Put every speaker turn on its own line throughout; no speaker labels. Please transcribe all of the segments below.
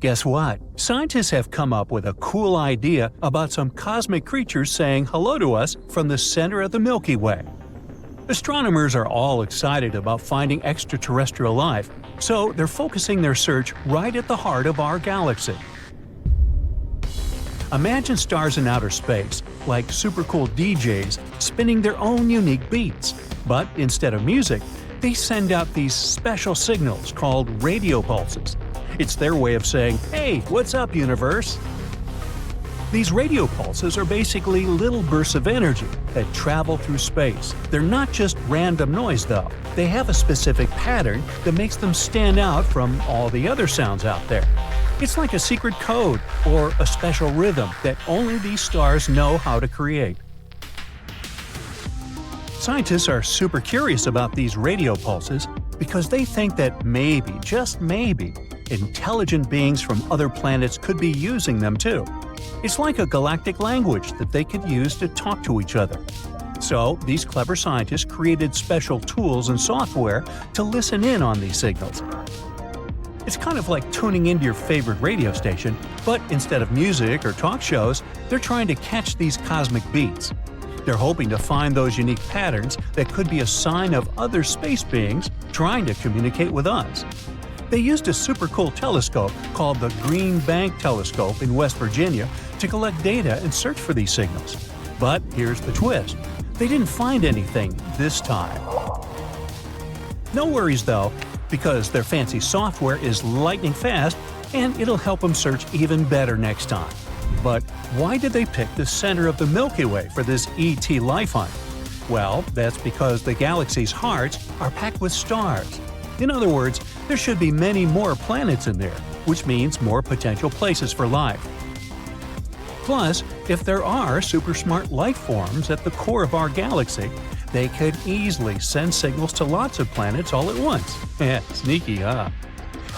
Guess what? Scientists have come up with a cool idea about some cosmic creatures saying hello to us from the center of the Milky Way. Astronomers are all excited about finding extraterrestrial life, so they're focusing their search right at the heart of our galaxy. Imagine stars in outer space, like super cool DJs, spinning their own unique beats. But instead of music, they send out these special signals called radio pulses. It's their way of saying, "Hey, what's up, universe?" These radio pulses are basically little bursts of energy that travel through space. They're not just random noise, though. They have a specific pattern that makes them stand out from all the other sounds out there. It's like a secret code or a special rhythm that only these stars know how to create. Scientists are super curious about these radio pulses because they think that maybe, just maybe, intelligent beings from other planets could be using them too. It's like a galactic language that they could use to talk to each other. So, these clever scientists created special tools and software to listen in on these signals. It's kind of like tuning into your favorite radio station, but instead of music or talk shows, they're trying to catch these cosmic beats. They're hoping to find those unique patterns that could be a sign of other space beings trying to communicate with us. They used a super cool telescope called the Green Bank Telescope in West Virginia to collect data and search for these signals. But here's the twist. They didn't find anything this time. No worries though, because their fancy software is lightning fast and it'll help them search even better next time. But why did they pick the center of the Milky Way for this ET life hunt? Well, that's because the galaxy's hearts are packed with stars. In other words, there should be many more planets in there, which means more potential places for life. Plus, if there are super smart life forms at the core of our galaxy, they could easily send signals to lots of planets all at once. Sneaky, huh?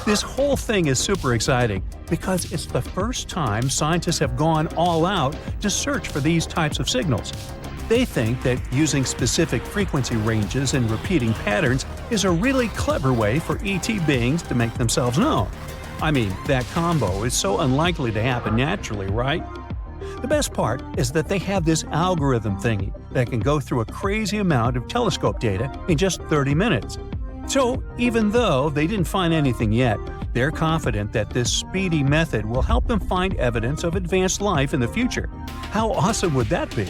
This whole thing is super exciting because it's the first time scientists have gone all out to search for these types of signals. They think that using specific frequency ranges and repeating patterns is a really clever way for ET beings to make themselves known. I mean, that combo is so unlikely to happen naturally, right? The best part is that they have this algorithm thingy that can go through a crazy amount of telescope data in just 30 minutes. So, even though they didn't find anything yet, they're confident that this speedy method will help them find evidence of advanced life in the future. How awesome would that be?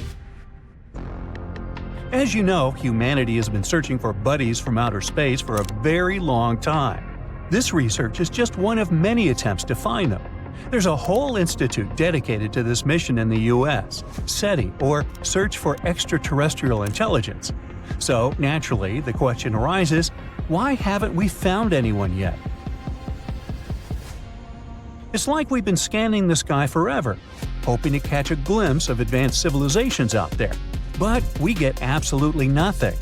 As you know, humanity has been searching for buddies from outer space for a very long time. This research is just one of many attempts to find them. There's a whole institute dedicated to this mission in the US, SETI, or Search for Extraterrestrial Intelligence. So, naturally, the question arises, why haven't we found anyone yet? It's like we've been scanning the sky forever, hoping to catch a glimpse of advanced civilizations out there. But we get absolutely nothing.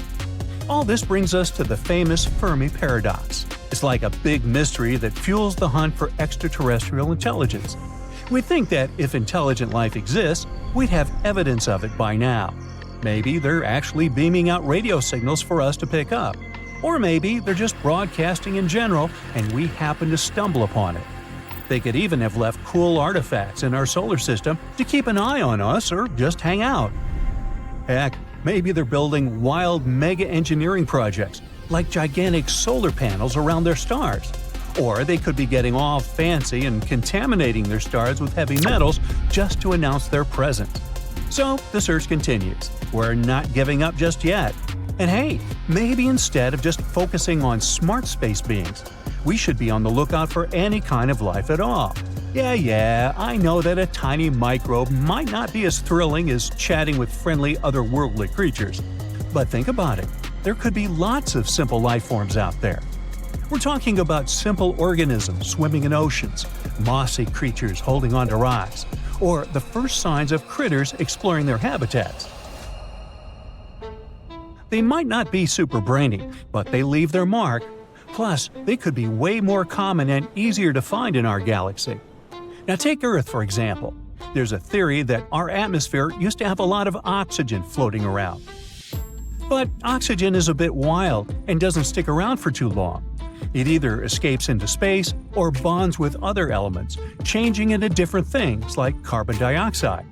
All this brings us to the famous Fermi paradox. It's like a big mystery that fuels the hunt for extraterrestrial intelligence. We think that if intelligent life exists, we'd have evidence of it by now. Maybe they're actually beaming out radio signals for us to pick up. Or maybe they're just broadcasting in general and we happen to stumble upon it. They could even have left cool artifacts in our solar system to keep an eye on us or just hang out. Heck, maybe they're building wild mega engineering projects, like gigantic solar panels around their stars. Or they could be getting all fancy and contaminating their stars with heavy metals just to announce their presence. So the search continues. We're not giving up just yet. And hey, maybe instead of just focusing on smart space beings, we should be on the lookout for any kind of life at all. Yeah, I know that a tiny microbe might not be as thrilling as chatting with friendly otherworldly creatures. But think about it. There could be lots of simple life forms out there. We're talking about simple organisms swimming in oceans, mossy creatures holding onto rocks, or the first signs of critters exploring their habitats. They might not be super brainy, but they leave their mark. Plus, they could be way more common and easier to find in our galaxy. Now take Earth, for example. There's a theory that our atmosphere used to have a lot of oxygen floating around. But oxygen is a bit wild and doesn't stick around for too long. It either escapes into space or bonds with other elements, changing into different things like carbon dioxide.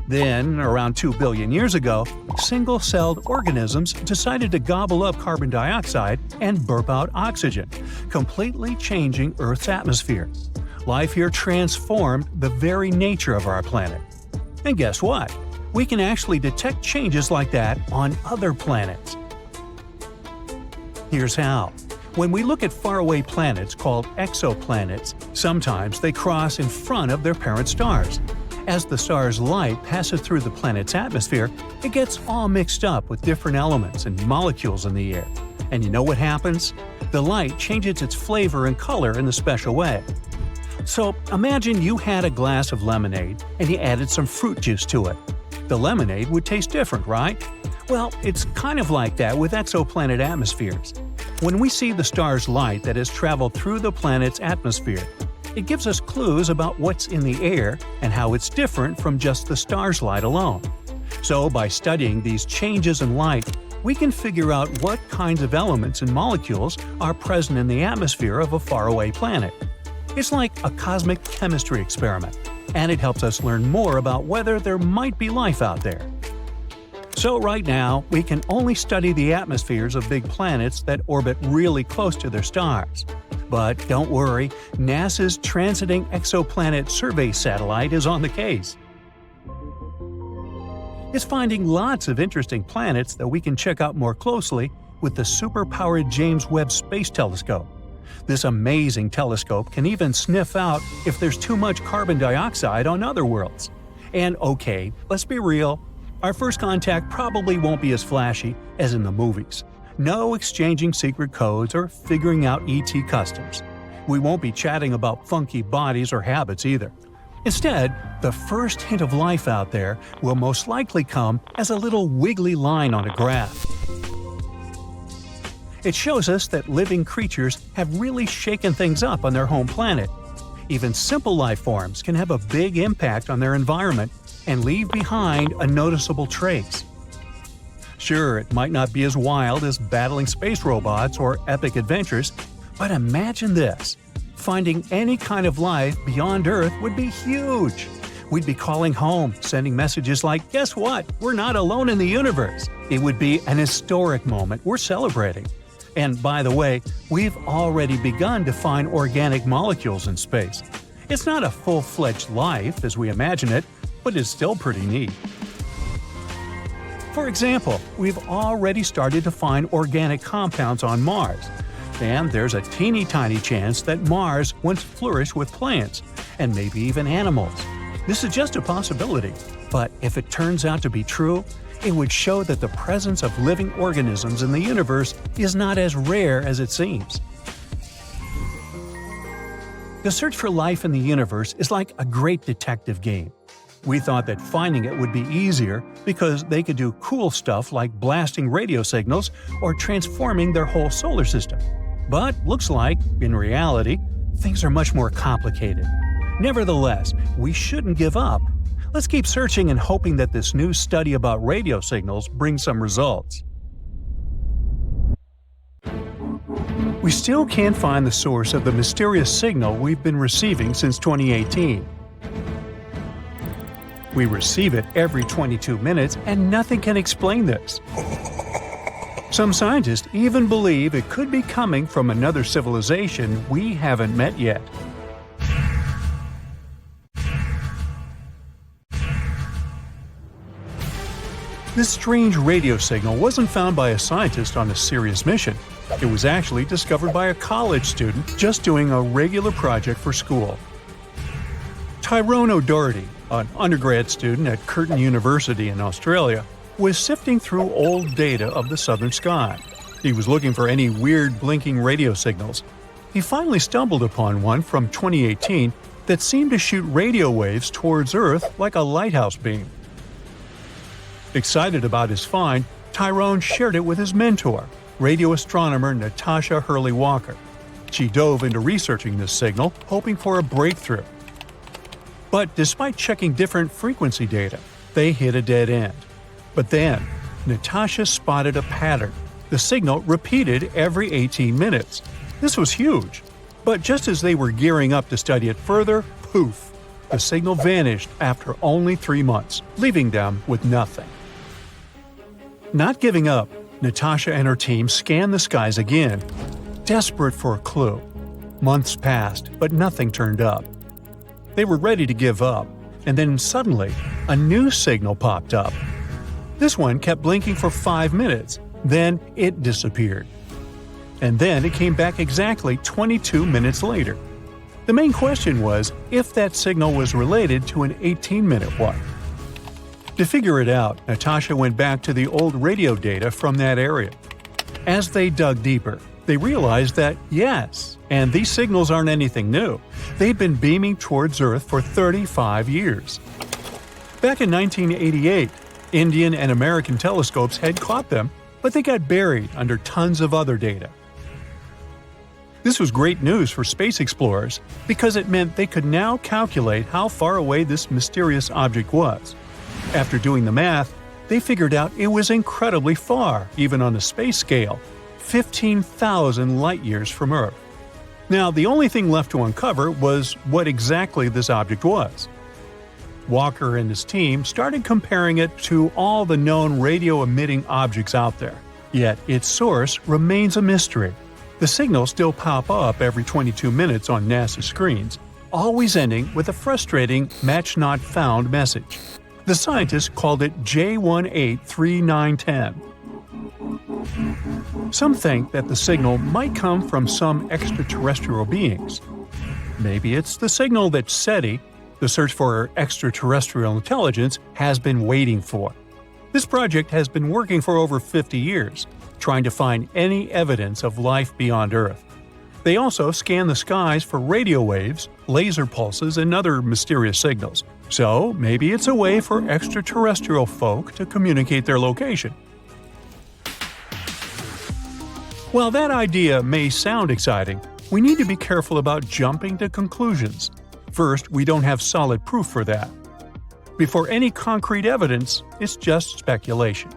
Then, around 2 billion years ago, single-celled organisms decided to gobble up carbon dioxide and burp out oxygen, completely changing Earth's atmosphere. Life here transformed the very nature of our planet. And guess what? We can actually detect changes like that on other planets. Here's how. When we look at faraway planets called exoplanets, sometimes they cross in front of their parent stars. As the star's light passes through the planet's atmosphere, it gets all mixed up with different elements and molecules in the air. And you know what happens? The light changes its flavor and color in a special way. So imagine you had a glass of lemonade and you added some fruit juice to it. The lemonade would taste different, right? Well, it's kind of like that with exoplanet atmospheres. When we see the star's light that has traveled through the planet's atmosphere, it gives us clues about what's in the air and how it's different from just the star's light alone. So by studying these changes in light, we can figure out what kinds of elements and molecules are present in the atmosphere of a faraway planet. It's like a cosmic chemistry experiment, and it helps us learn more about whether there might be life out there. So right now, we can only study the atmospheres of big planets that orbit really close to their stars. But don't worry, NASA's Transiting Exoplanet Survey satellite is on the case. It's finding lots of interesting planets that we can check out more closely with the super-powered James Webb Space Telescope. This amazing telescope can even sniff out if there's too much carbon dioxide on other worlds. And okay, let's be real, our first contact probably won't be as flashy as in the movies. No exchanging secret codes or figuring out ET customs. We won't be chatting about funky bodies or habits either. Instead, the first hint of life out there will most likely come as a little wiggly line on a graph. It shows us that living creatures have really shaken things up on their home planet. Even simple life forms can have a big impact on their environment and leave behind a noticeable trace. Sure, it might not be as wild as battling space robots or epic adventures, but imagine this. Finding any kind of life beyond Earth would be huge. We'd be calling home, sending messages like, "Guess what? We're not alone in the universe." It would be an historic moment we're celebrating. And by the way, we've already begun to find organic molecules in space. It's not a full-fledged life as we imagine it, but it's still pretty neat. For example, we've already started to find organic compounds on Mars. And there's a teeny-tiny chance that Mars once flourished with plants, and maybe even animals. This is just a possibility, but if it turns out to be true, it would show that the presence of living organisms in the universe is not as rare as it seems. The search for life in the universe is like a great detective game. We thought that finding it would be easier because they could do cool stuff like blasting radio signals or transforming their whole solar system. But looks like, in reality, things are much more complicated. Nevertheless, we shouldn't give up. Let's keep searching and hoping that this new study about radio signals brings some results. We still can't find the source of the mysterious signal we've been receiving since 2018. We receive it every 22 minutes and nothing can explain this. Some scientists even believe it could be coming from another civilization we haven't met yet. This strange radio signal wasn't found by a scientist on a serious mission. It was actually discovered by a college student just doing a regular project for school. Tyrone O'Doherty, an undergrad student at Curtin University in Australia, was sifting through old data of the southern sky. He was looking for any weird blinking radio signals. He finally stumbled upon one from 2018 that seemed to shoot radio waves towards Earth like a lighthouse beam. Excited about his find, Tyrone shared it with his mentor, radio astronomer Natasha Hurley-Walker. She dove into researching this signal, hoping for a breakthrough. But despite checking different frequency data, they hit a dead end. But then, Natasha spotted a pattern. The signal repeated every 18 minutes. This was huge. But just as they were gearing up to study it further, poof! The signal vanished after only 3 months, leaving them with nothing. Not giving up, Natasha and her team scanned the skies again, desperate for a clue. Months passed, but nothing turned up. They were ready to give up, and then suddenly, a new signal popped up. This one kept blinking for 5 minutes, then it disappeared. And then it came back exactly 22 minutes later. The main question was if that signal was related to an 18-minute one. To figure it out, Natasha went back to the old radio data from that area. As they dug deeper, they realized that, yes, and these signals aren't anything new. They'd been beaming towards Earth for 35 years. Back in 1988, Indian and American telescopes had caught them, but they got buried under tons of other data. This was great news for space explorers because it meant they could now calculate how far away this mysterious object was. After doing the math, they figured out it was incredibly far, even on a space scale, 15,000 light-years from Earth. Now, the only thing left to uncover was what exactly this object was. Walker and his team started comparing it to all the known radio-emitting objects out there. Yet its source remains a mystery. The signals still pop up every 22 minutes on NASA screens, always ending with a frustrating match not found message. The scientists called it J183910. Some think that the signal might come from some extraterrestrial beings. Maybe it's the signal that SETI, the search for extraterrestrial intelligence, has been waiting for. This project has been working for over 50 years, trying to find any evidence of life beyond Earth. They also scan the skies for radio waves, laser pulses, and other mysterious signals. So maybe it's a way for extraterrestrial folk to communicate their location. While that idea may sound exciting, we need to be careful about jumping to conclusions. First, we don't have solid proof for that. Before any concrete evidence, it's just speculation.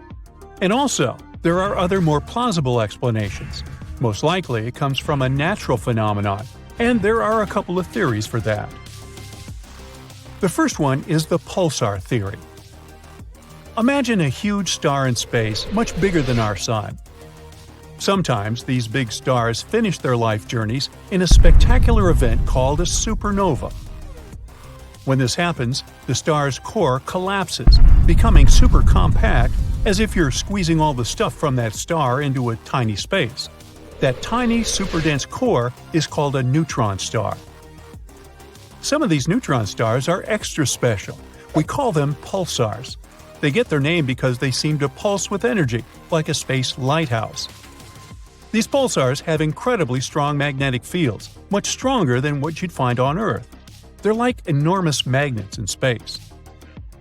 And also, there are other more plausible explanations. Most likely it comes from a natural phenomenon, and there are a couple of theories for that. The first one is the pulsar theory. Imagine a huge star in space much bigger than our Sun. Sometimes these big stars finish their life journeys in a spectacular event called a supernova. When this happens, the star's core collapses, becoming super compact, as if you're squeezing all the stuff from that star into a tiny space. That tiny, super-dense core is called a neutron star. Some of these neutron stars are extra special. We call them pulsars. They get their name because they seem to pulse with energy, like a space lighthouse. These pulsars have incredibly strong magnetic fields, much stronger than what you'd find on Earth. They're like enormous magnets in space.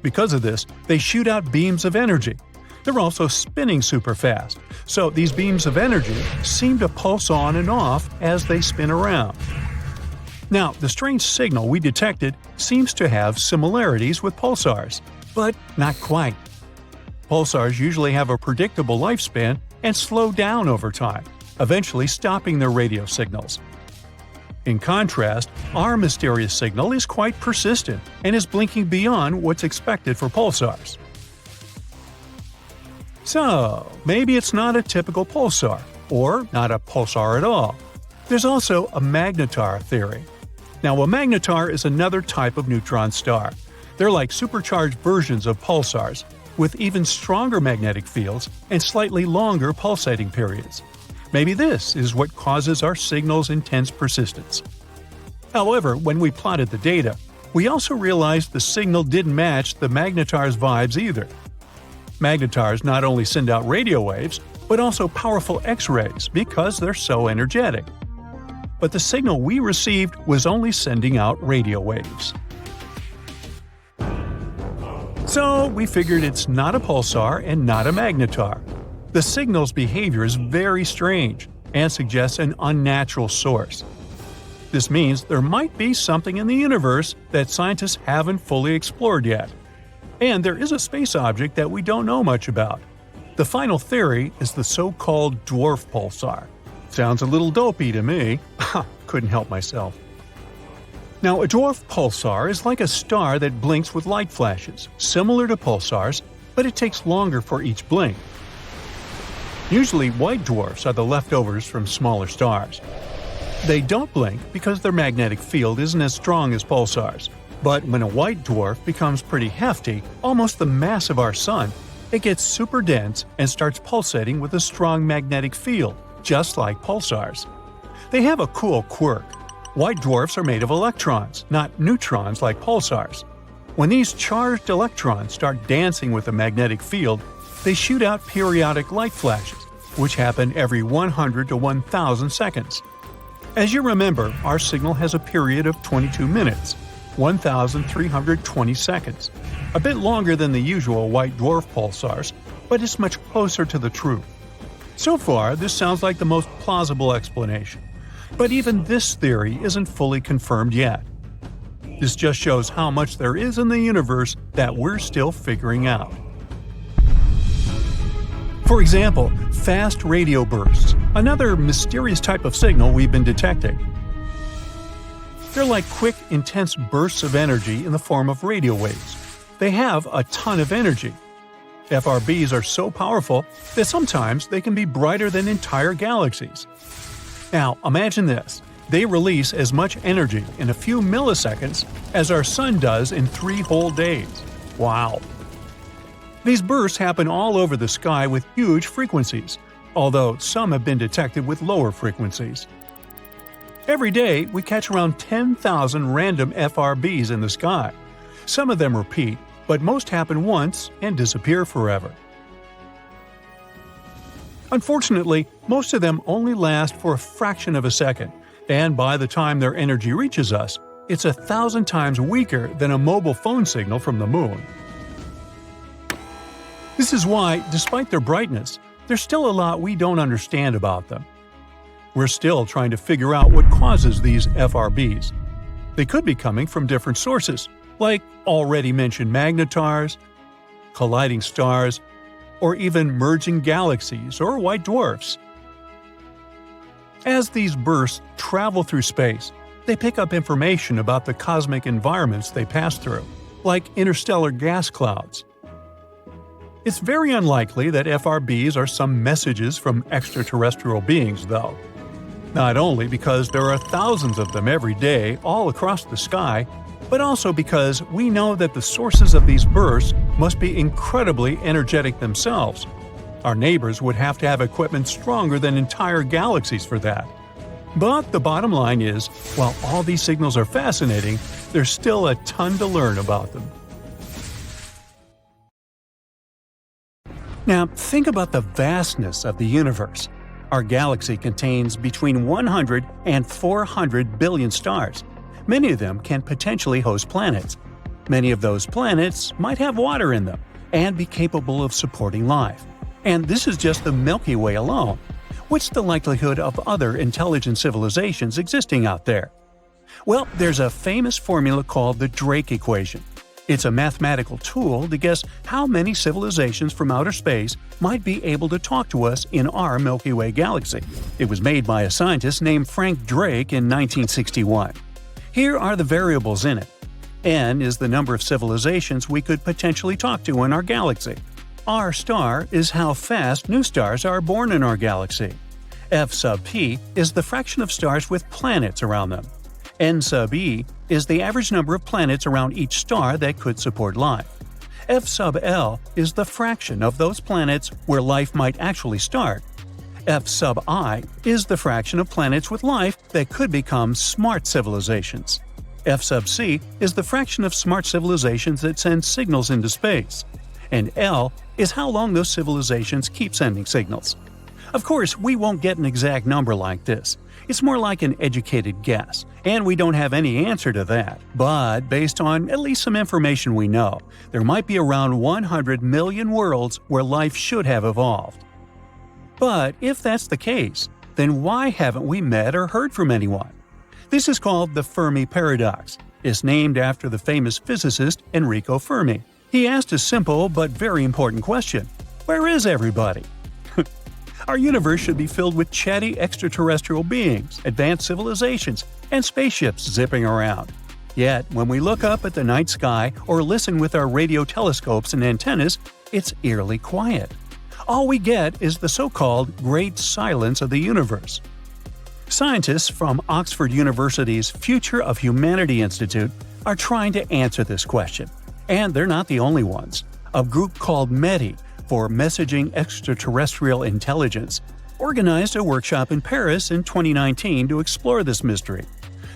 Because of this, they shoot out beams of energy. They're also spinning super fast, so these beams of energy seem to pulse on and off as they spin around. Now, the strange signal we detected seems to have similarities with pulsars, but not quite. Pulsars usually have a predictable lifespan and slow down over time, eventually stopping their radio signals. In contrast, our mysterious signal is quite persistent and is blinking beyond what's expected for pulsars. So, maybe it's not a typical pulsar, or not a pulsar at all. There's also a magnetar theory. Now, a magnetar is another type of neutron star. They're like supercharged versions of pulsars, with even stronger magnetic fields and slightly longer pulsating periods. Maybe this is what causes our signal's intense persistence. However, when we plotted the data, we also realized the signal didn't match the magnetar's vibes either. Magnetars not only send out radio waves, but also powerful X-rays because they're so energetic. But the signal we received was only sending out radio waves. So we figured it's not a pulsar and not a magnetar. The signal's behavior is very strange and suggests an unnatural source. This means there might be something in the universe that scientists haven't fully explored yet. And there is a space object that we don't know much about. The final theory is the so-called dwarf pulsar. Sounds a little dopey to me. Couldn't help myself. Now, a dwarf pulsar is like a star that blinks with light flashes, similar to pulsars, but it takes longer for each blink. Usually, white dwarfs are the leftovers from smaller stars. They don't blink because their magnetic field isn't as strong as pulsars. But when a white dwarf becomes pretty hefty, almost the mass of our Sun, it gets super dense and starts pulsating with a strong magnetic field, just like pulsars. They have a cool quirk. White dwarfs are made of electrons, not neutrons like pulsars. When these charged electrons start dancing with a magnetic field, they shoot out periodic light flashes, which happen every 100 to 1,000 seconds. As you remember, our signal has a period of 22 minutes, 1,320 seconds. A bit longer than the usual white dwarf pulsars, but it's much closer to the truth. So far, this sounds like the most plausible explanation. But even this theory isn't fully confirmed yet. This just shows how much there is in the universe that we're still figuring out. For example, fast radio bursts, another mysterious type of signal we've been detecting. They're like quick, intense bursts of energy in the form of radio waves. They have a ton of energy. FRBs are so powerful that sometimes they can be brighter than entire galaxies. Now, imagine this. They release as much energy in a few milliseconds as our Sun does in 3 whole days. Wow! These bursts happen all over the sky with huge frequencies, although some have been detected with lower frequencies. Every day, we catch around 10,000 random FRBs in the sky. Some of them repeat, but most happen once and disappear forever. Unfortunately, most of them only last for a fraction of a second, and by the time their energy reaches us, it's 1,000 times weaker than a mobile phone signal from the moon. This is why, despite their brightness, there's still a lot we don't understand about them. We're still trying to figure out what causes these FRBs. They could be coming from different sources, like already mentioned magnetars, colliding stars, or even merging galaxies or white dwarfs. As these bursts travel through space, they pick up information about the cosmic environments they pass through, like interstellar gas clouds. It's very unlikely that FRBs are some messages from extraterrestrial beings, though. Not only because there are thousands of them every day all across the sky, but also because we know that the sources of these bursts must be incredibly energetic themselves. Our neighbors would have to have equipment stronger than entire galaxies for that. But the bottom line is, while all these signals are fascinating, there's still a ton to learn about them. Now, think about the vastness of the universe. Our galaxy contains between 100 and 400 billion stars. Many of them can potentially host planets. Many of those planets might have water in them and be capable of supporting life. And this is just the Milky Way alone. What's the likelihood of other intelligent civilizations existing out there? Well, there's a famous formula called the Drake equation. It's a mathematical tool to guess how many civilizations from outer space might be able to talk to us in our Milky Way galaxy. It was made by a scientist named Frank Drake in 1961. Here are the variables in it. N is the number of civilizations we could potentially talk to in our galaxy. R star is how fast new stars are born in our galaxy. F sub p is the fraction of stars with planets around them. N sub e is the average number of planets around each star that could support life. F sub L is the fraction of those planets where life might actually start. F sub I is the fraction of planets with life that could become smart civilizations. F sub c is the fraction of smart civilizations that send signals into space. And L is how long those civilizations keep sending signals. Of course, we won't get an exact number like this. It's more like an educated guess, and we don't have any answer to that. But based on at least some information we know, there might be around 100 million worlds where life should have evolved. But if that's the case, then why haven't we met or heard from anyone? This is called the Fermi paradox. It's named after the famous physicist Enrico Fermi. He asked a simple but very important question: where is everybody? Our universe should be filled with chatty extraterrestrial beings, advanced civilizations, and spaceships zipping around. Yet, when we look up at the night sky or listen with our radio telescopes and antennas, it's eerily quiet. All we get is the so-called Great Silence of the universe. Scientists from Oxford University's Future of Humanity Institute are trying to answer this question. And they're not the only ones. A group called METI, for Messaging Extraterrestrial Intelligence, organized a workshop in Paris in 2019 to explore this mystery.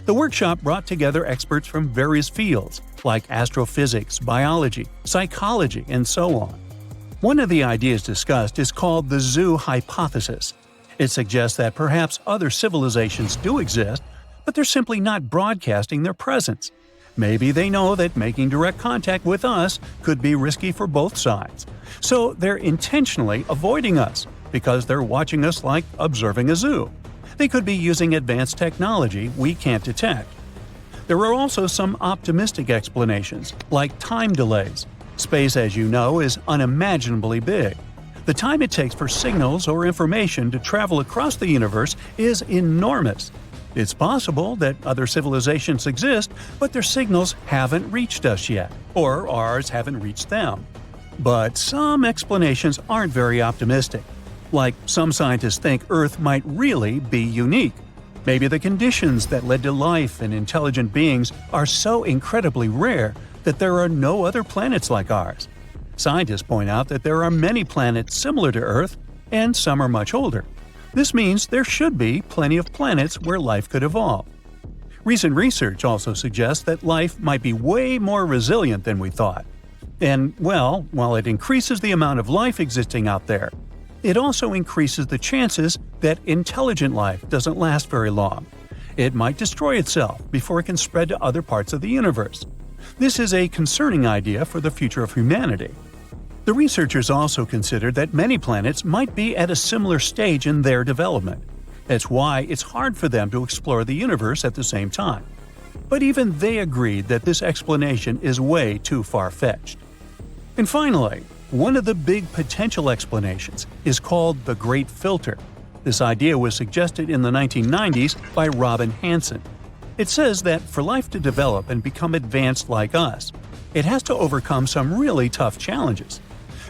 The workshop brought together experts from various fields, like astrophysics, biology, psychology, and so on. One of the ideas discussed is called the zoo hypothesis. It suggests that perhaps other civilizations do exist, but they're simply not broadcasting their presence. Maybe they know that making direct contact with us could be risky for both sides. So they're intentionally avoiding us, because they're watching us like observing a zoo. They could be using advanced technology we can't detect. There are also some optimistic explanations, like time delays. Space, as you know, is unimaginably big. The time it takes for signals or information to travel across the universe is enormous. It's possible that other civilizations exist, but their signals haven't reached us yet, or ours haven't reached them. But some explanations aren't very optimistic. Like, some scientists think Earth might really be unique. Maybe the conditions that led to life and intelligent beings are so incredibly rare that there are no other planets like ours. Scientists point out that there are many planets similar to Earth, and some are much older. This means there should be plenty of planets where life could evolve. Recent research also suggests that life might be way more resilient than we thought. And, well, while it increases the amount of life existing out there, it also increases the chances that intelligent life doesn't last very long. It might destroy itself before it can spread to other parts of the universe. This is a concerning idea for the future of humanity. The researchers also considered that many planets might be at a similar stage in their development. That's why it's hard for them to explore the universe at the same time. But even they agreed that this explanation is way too far-fetched. And finally, one of the big potential explanations is called the Great Filter. This idea was suggested in the 1990s by Robin Hanson. It says that for life to develop and become advanced like us, it has to overcome some really tough challenges.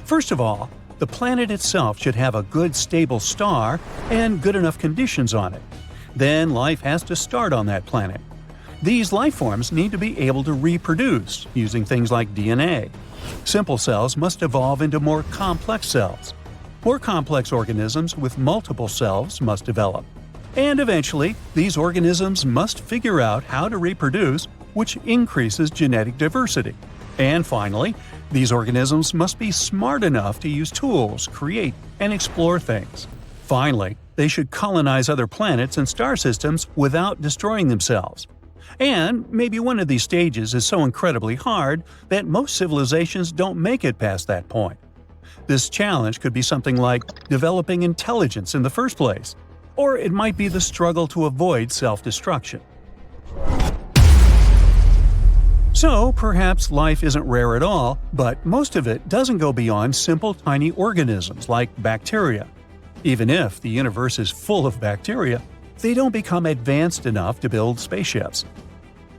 First of all, the planet itself should have a good stable star and good enough conditions on it. Then life has to start on that planet. These life forms need to be able to reproduce using things like DNA. Simple cells must evolve into more complex cells. More complex organisms with multiple cells must develop. And eventually, these organisms must figure out how to reproduce, which increases genetic diversity. And finally, these organisms must be smart enough to use tools, create, and explore things. Finally, they should colonize other planets and star systems without destroying themselves. And maybe one of these stages is so incredibly hard that most civilizations don't make it past that point. This challenge could be something like developing intelligence in the first place, or it might be the struggle to avoid self-destruction. So, perhaps life isn't rare at all, but most of it doesn't go beyond simple tiny organisms like bacteria. Even if the universe is full of bacteria, they don't become advanced enough to build spaceships.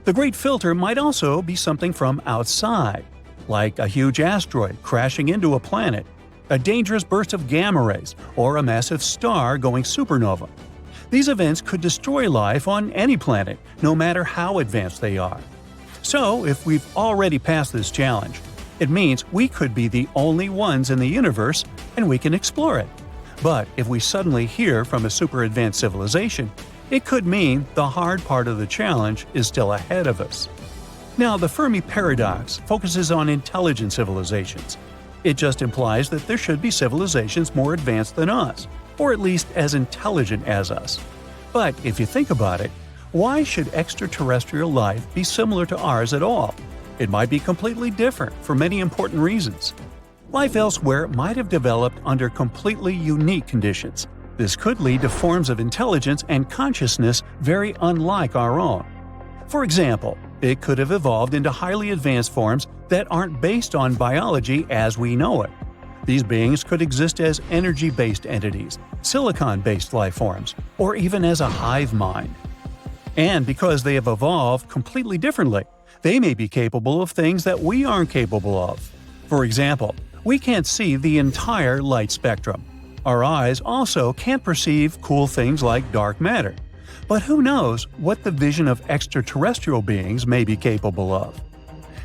The Great Filter might also be something from outside, like a huge asteroid crashing into a planet, a dangerous burst of gamma rays, or a massive star going supernova. These events could destroy life on any planet, no matter how advanced they are. So, if we've already passed this challenge, it means we could be the only ones in the universe and we can explore it. But if we suddenly hear from a super advanced civilization, it could mean the hard part of the challenge is still ahead of us. Now, the Fermi paradox focuses on intelligent civilizations. It just implies that there should be civilizations more advanced than us, or at least as intelligent as us. But if you think about it, why should extraterrestrial life be similar to ours at all? It might be completely different for many important reasons. Life elsewhere might have developed under completely unique conditions. This could lead to forms of intelligence and consciousness very unlike our own. For example, it could have evolved into highly advanced forms that aren't based on biology as we know it. These beings could exist as energy-based entities, silicon-based life forms, or even as a hive mind. And because they have evolved completely differently, they may be capable of things that we aren't capable of. For example, we can't see the entire light spectrum. Our eyes also can't perceive cool things like dark matter. But who knows what the vision of extraterrestrial beings may be capable of?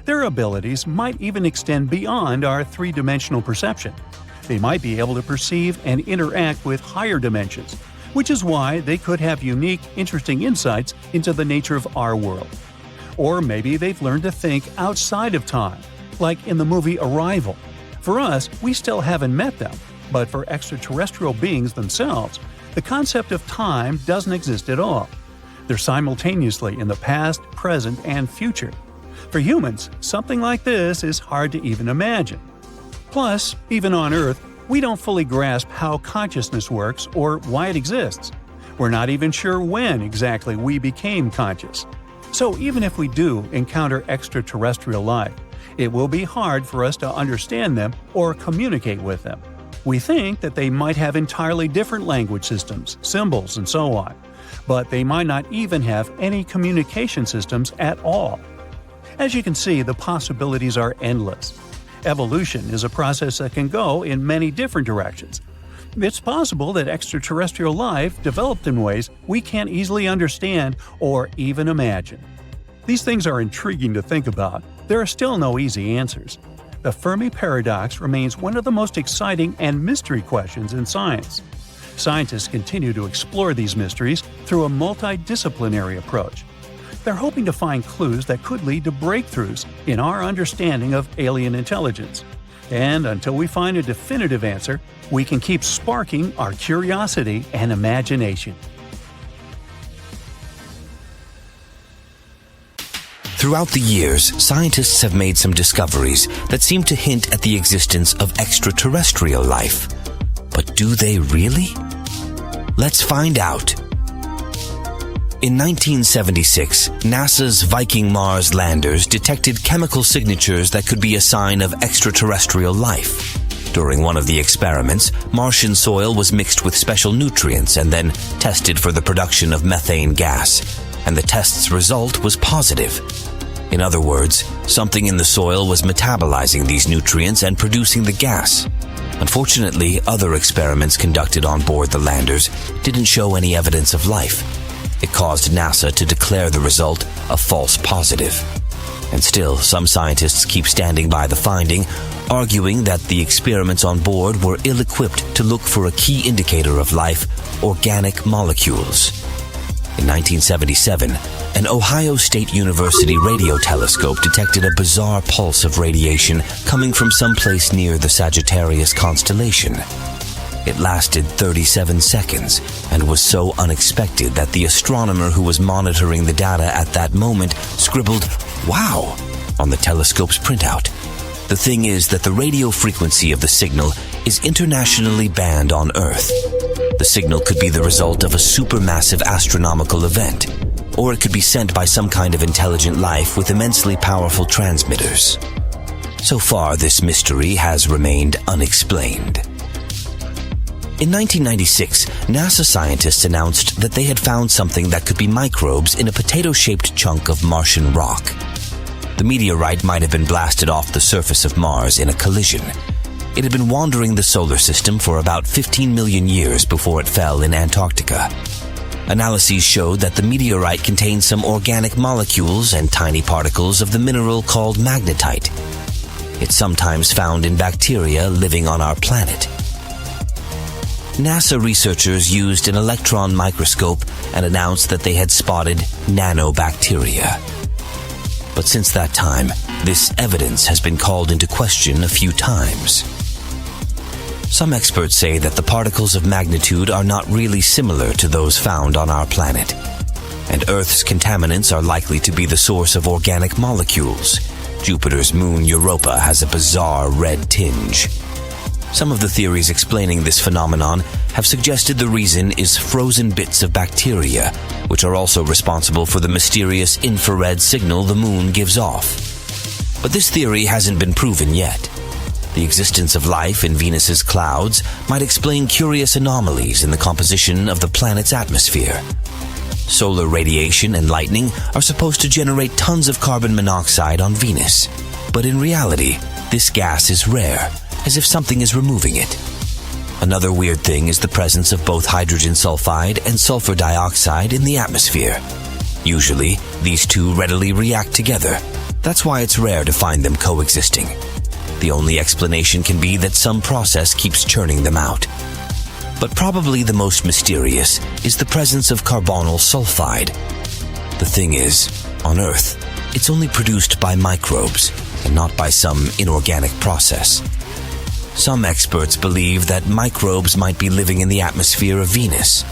Their abilities might even extend beyond our three-dimensional perception. They might be able to perceive and interact with higher dimensions, which is why they could have unique, interesting insights into the nature of our world. Or maybe they've learned to think outside of time, like in the movie Arrival. For us, we still haven't met them, but for extraterrestrial beings themselves, the concept of time doesn't exist at all. They're simultaneously in the past, present, and future. For humans, something like this is hard to even imagine. Plus, even on Earth, we don't fully grasp how consciousness works or why it exists. We're not even sure when exactly we became conscious. So even if we do encounter extraterrestrial life, it will be hard for us to understand them or communicate with them. We think that they might have entirely different language systems, symbols, and so on, but they might not even have any communication systems at all. As you can see, the possibilities are endless. Evolution is a process that can go in many different directions. It's possible that extraterrestrial life developed in ways we can't easily understand or even imagine. These things are intriguing to think about. There are still no easy answers. The Fermi paradox remains one of the most exciting and mystery questions in science. Scientists continue to explore these mysteries through a multidisciplinary approach. They're hoping to find clues that could lead to breakthroughs in our understanding of alien intelligence. And until we find a definitive answer, we can keep sparking our curiosity and imagination.
Throughout the years, scientists have made some discoveries that seem to hint at the existence of extraterrestrial life. But do they really? Let's find out. In 1976, NASA's Viking Mars landers detected chemical signatures that could be a sign of extraterrestrial life. During one of the experiments, Martian soil was mixed with special nutrients and then tested for the production of methane gas, and the test's result was positive. In other words, something in the soil was metabolizing these nutrients and producing the gas. Unfortunately, other experiments conducted on board the landers didn't show any evidence of life. It caused NASA to declare the result a false positive. And still, some scientists keep standing by the finding, arguing that the experiments on board were ill-equipped to look for a key indicator of life, organic molecules. In 1977, an Ohio State University radio telescope detected a bizarre pulse of radiation coming from someplace near the Sagittarius constellation. It lasted 37 seconds and was so unexpected that the astronomer who was monitoring the data at that moment scribbled, "Wow," on the telescope's printout. The thing is that the radio frequency of the signal is internationally banned on Earth. The signal could be the result of a supermassive astronomical event, or it could be sent by some kind of intelligent life with immensely powerful transmitters. So far, this mystery has remained unexplained. In 1996, NASA scientists announced that they had found something that could be microbes in a potato-shaped chunk of Martian rock. The meteorite might have been blasted off the surface of Mars in a collision. It had been wandering the solar system for about 15 million years before it fell in Antarctica. Analyses showed that the meteorite contained some organic molecules and tiny particles of the mineral called magnetite. It's sometimes found in bacteria living on our planet. NASA researchers used an electron microscope and announced that they had spotted nanobacteria. But since that time, this evidence has been called into question a few times. Some experts say that the particles of magnitude are not really similar to those found on our planet, and Earth's contaminants are likely to be the source of organic molecules. Jupiter's moon Europa has a bizarre red tinge. Some of the theories explaining this phenomenon have suggested the reason is frozen bits of bacteria, which are also responsible for the mysterious infrared signal the moon gives off. But this theory hasn't been proven yet. The existence of life in Venus's clouds might explain curious anomalies in the composition of the planet's atmosphere. Solar radiation and lightning are supposed to generate tons of carbon monoxide on Venus, but in reality, this gas is rare, as if something is removing it. Another weird thing is the presence of both hydrogen sulfide and sulfur dioxide in the atmosphere. Usually, these two readily react together. That's why it's rare to find them coexisting. The only explanation can be that some process keeps churning them out. But probably the most mysterious is the presence of carbonyl sulfide. The thing is, on Earth, it's only produced by microbes and not by some inorganic process. Some experts believe that microbes might be living in the atmosphere of Venus.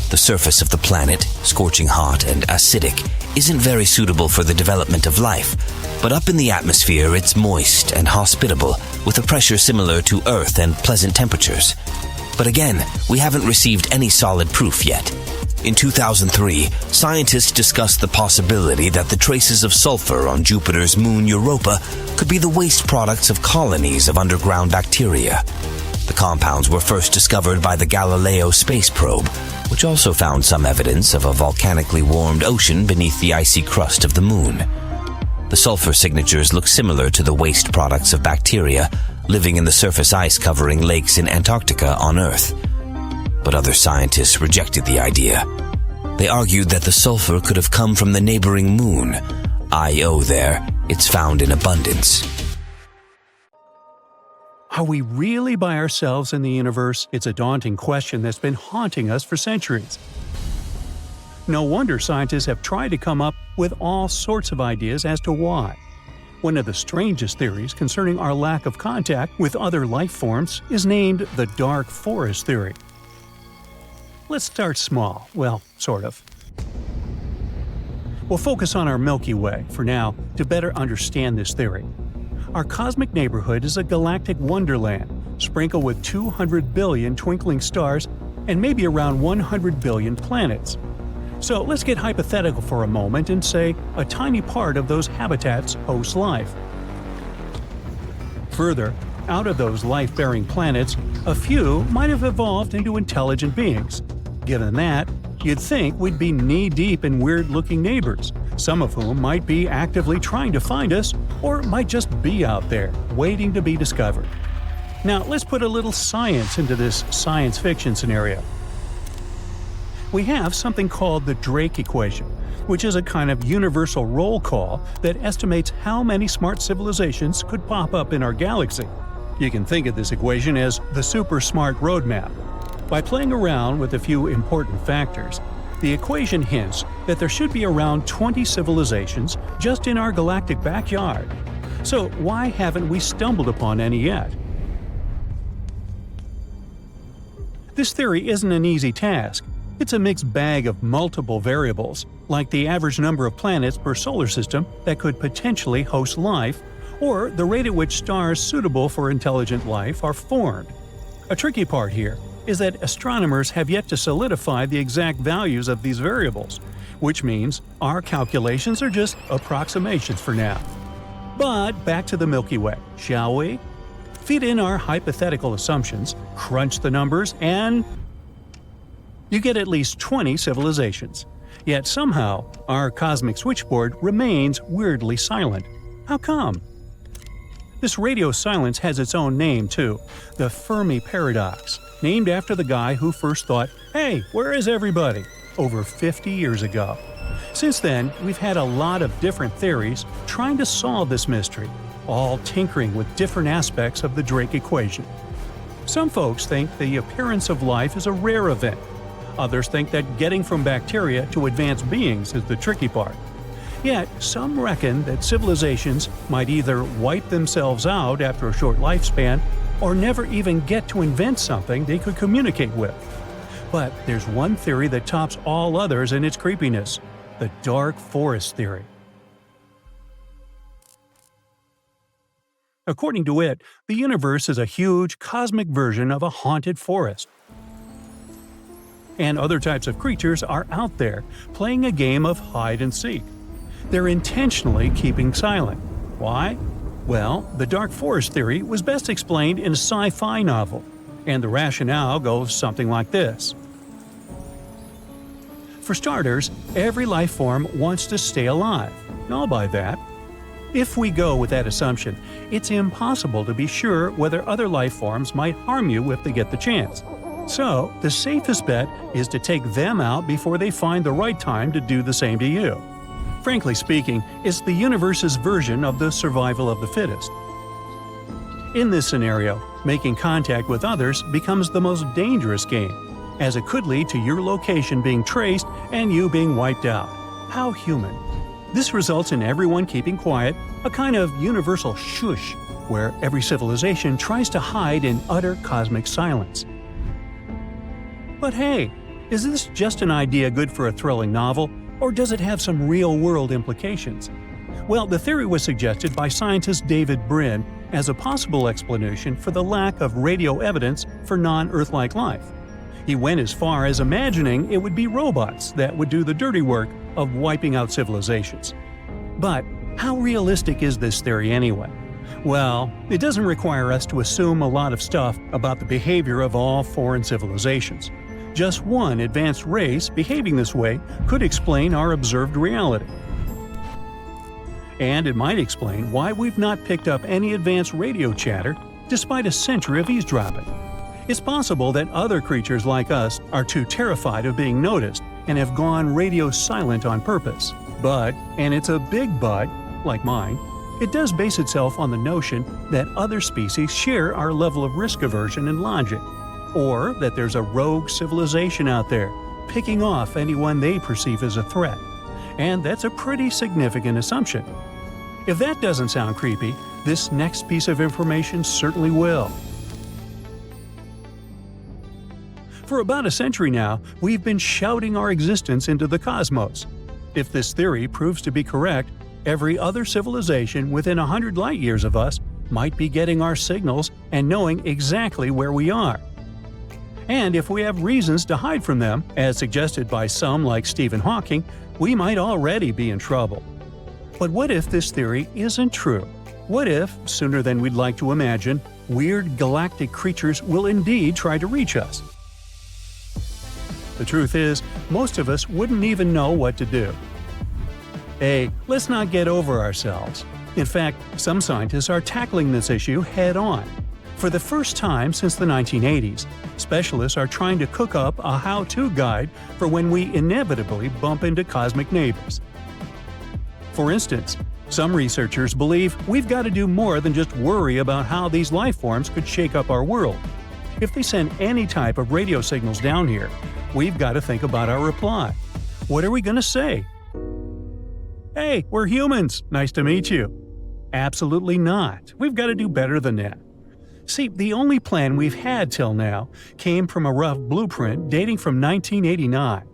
The surface of the planet, scorching hot and acidic, isn't very suitable for the development of life, but up in the atmosphere it's moist and hospitable, with a pressure similar to Earth and pleasant temperatures. But again, we haven't received any solid proof yet. In 2003, scientists discussed the possibility that the traces of sulfur on Jupiter's moon Europa could be the waste products of colonies of underground bacteria. The compounds were first discovered by the Galileo space probe, which also found some evidence of a volcanically warmed ocean beneath the icy crust of the moon. The sulfur signatures look similar to the waste products of bacteria living in the surface ice covering lakes in Antarctica on Earth. But other scientists rejected the idea. They argued that the sulfur could have come from the neighboring moon. Io there, it's found in abundance.
Are we really by ourselves in the universe? It's a daunting question that's been haunting us for centuries. No wonder scientists have tried to come up with all sorts of ideas as to why. One of the strangest theories concerning our lack of contact with other life forms is named the dark forest theory. Let's start small. Well, sort of. We'll focus on our Milky Way for now to better understand this theory. Our cosmic neighborhood is a galactic wonderland, sprinkled with 200 billion twinkling stars and maybe around 100 billion planets. So let's get hypothetical for a moment and say a tiny part of those habitats hosts life. Further, out of those life-bearing planets, a few might have evolved into intelligent beings. Given that, you'd think we'd be knee-deep in weird-looking neighbors, some of whom might be actively trying to find us or might just be out there, waiting to be discovered. Now, let's put a little science into this science fiction scenario. We have something called the Drake equation, which is a kind of universal roll call that estimates how many smart civilizations could pop up in our galaxy. You can think of this equation as the super smart roadmap. By playing around with a few important factors, the equation hints that there should be around 20 civilizations just in our galactic backyard. So why haven't we stumbled upon any yet? This theory isn't an easy task. It's a mixed bag of multiple variables, like the average number of planets per solar system that could potentially host life, or the rate at which stars suitable for intelligent life are formed. A tricky part here is that astronomers have yet to solidify the exact values of these variables, which means our calculations are just approximations for now. But back to the Milky Way, shall we? Feed in our hypothetical assumptions, crunch the numbers, and you get at least 20 civilizations. Yet somehow, our cosmic switchboard remains weirdly silent. How come? This radio silence has its own name, too, the Fermi paradox, named after the guy who first thought, "Hey, where is everybody?" over 50 years ago. Since then, we've had a lot of different theories trying to solve this mystery, all tinkering with different aspects of the Drake equation. Some folks think the appearance of life is a rare event. Others think that getting from bacteria to advanced beings is the tricky part. Yet, some reckon that civilizations might either wipe themselves out after a short lifespan or never even get to invent something they could communicate with. But there's one theory that tops all others in its creepiness: the dark forest theory. According to it, the universe is a huge cosmic version of a haunted forest. And other types of creatures are out there, playing a game of hide and seek. They're intentionally keeping silent. Why? Well, the dark forest theory was best explained in a sci-fi novel, and the rationale goes something like this. For starters, every life form wants to stay alive. I'll buy that. If we go with that assumption, it's impossible to be sure whether other life forms might harm you if they get the chance. So, the safest bet is to take them out before they find the right time to do the same to you. Frankly speaking, it's the universe's version of the survival of the fittest. In this scenario, making contact with others becomes the most dangerous game, as it could lead to your location being traced and you being wiped out. How human. This results in everyone keeping quiet, a kind of universal shush, where every civilization tries to hide in utter cosmic silence. But hey, is this just an idea good for a thrilling novel, or does it have some real-world implications? Well, the theory was suggested by scientist David Brin as a possible explanation for the lack of radio evidence for non-Earth-like life. He went as far as imagining it would be robots that would do the dirty work of wiping out civilizations. But how realistic is this theory anyway? Well, it doesn't require us to assume a lot of stuff about the behavior of all foreign civilizations. Just one advanced race behaving this way could explain our observed reality. And it might explain why we've not picked up any advanced radio chatter despite a century of eavesdropping. It's possible that other creatures like us are too terrified of being noticed and have gone radio silent on purpose. But, and it's a big but, like mine, it does base itself on the notion that other species share our level of risk aversion and logic, or that there's a rogue civilization out there picking off anyone they perceive as a threat. And that's a pretty significant assumption. If that doesn't sound creepy, this next piece of information certainly will. For about a century now, we've been shouting our existence into the cosmos. If this theory proves to be correct, every other civilization within 100 light-years of us might be getting our signals and knowing exactly where we are. And if we have reasons to hide from them, as suggested by some like Stephen Hawking, we might already be in trouble. But what if this theory isn't true? What if, sooner than we'd like to imagine, weird galactic creatures will indeed try to reach us? The truth is, most of us wouldn't even know what to do. Hey, let's not get over ourselves. In fact, some scientists are tackling this issue head-on. For the first time since the 1980s, specialists are trying to cook up a how-to guide for when we inevitably bump into cosmic neighbors. For instance, some researchers believe we've got to do more than just worry about how these life forms could shake up our world. If they send any type of radio signals down here, we've got to think about our reply. What are we going to say? Hey, we're humans. Nice to meet you. Absolutely not. We've got to do better than that. See, the only plan we've had till now came from a rough blueprint dating from 1989.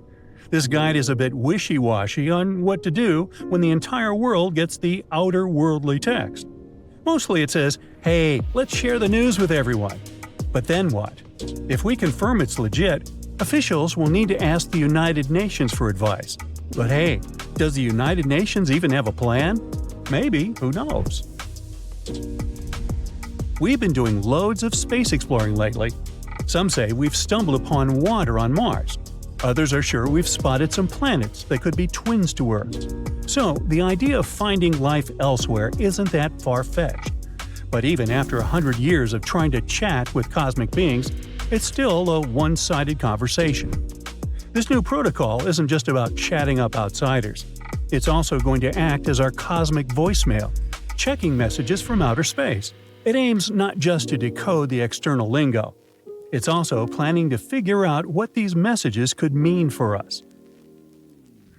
This guide is a bit wishy-washy on what to do when the entire world gets the outer worldly text. Mostly it says, hey, let's share the news with everyone. But then what? If we confirm it's legit, officials will need to ask the United Nations for advice. But hey, does the United Nations even have a plan? Maybe, who knows? We've been doing loads of space exploring lately. Some say we've stumbled upon water on Mars. Others are sure we've spotted some planets that could be twins to Earth. So, the idea of finding life elsewhere isn't that far-fetched. But even after 100 years of trying to chat with cosmic beings, it's still a one-sided conversation. This new protocol isn't just about chatting up outsiders. It's also going to act as our cosmic voicemail, checking messages from outer space. It aims not just to decode the external lingo. It's also planning to figure out what these messages could mean for us.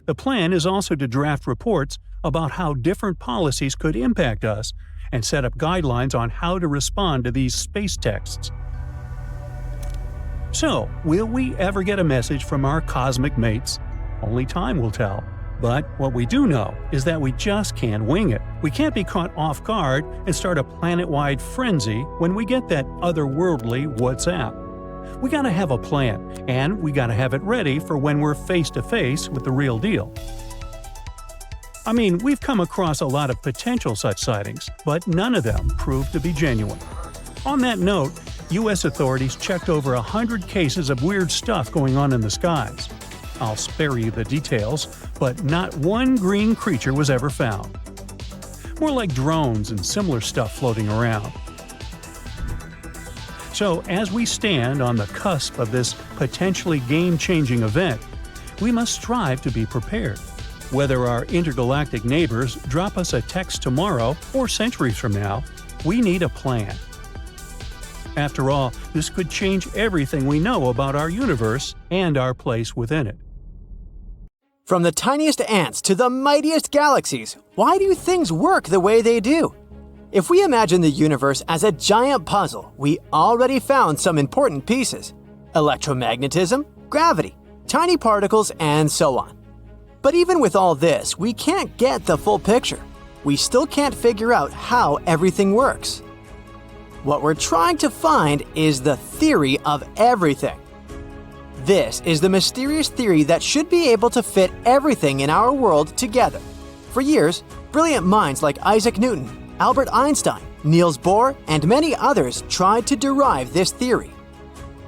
The plan is also to draft reports about how different policies could impact us and set up guidelines on how to respond to these space texts. So, will we ever get a message from our cosmic mates? Only time will tell. But what we do know is that we just can't wing it. We can't be caught off guard and start a planet-wide frenzy when we get that otherworldly WhatsApp. We gotta have a plan, and we gotta have it ready for when we're face-to-face with the real deal. I mean, we've come across a lot of potential such sightings, but none of them proved to be genuine. On that note, U.S. authorities checked over 100 cases of weird stuff going on in the skies. I'll spare you the details, but not one green creature was ever found. More like drones and similar stuff floating around. So, as we stand on the cusp of this potentially game-changing event, we must strive to be prepared. Whether our intergalactic neighbors drop us a text tomorrow or centuries from now, we need a plan. After all, this could change everything we know about our universe and our place within it.
From the tiniest ants to the mightiest galaxies, why do things work the way they do? If we imagine the universe as a giant puzzle, we already found some important pieces: electromagnetism, gravity, tiny particles, and so on. But even with all this, we can't get the full picture. We still can't figure out how everything works. What we're trying to find is the theory of everything. This is the mysterious theory that should be able to fit everything in our world together. For years, brilliant minds like Isaac Newton, Albert Einstein, Niels Bohr, and many others tried to derive this theory.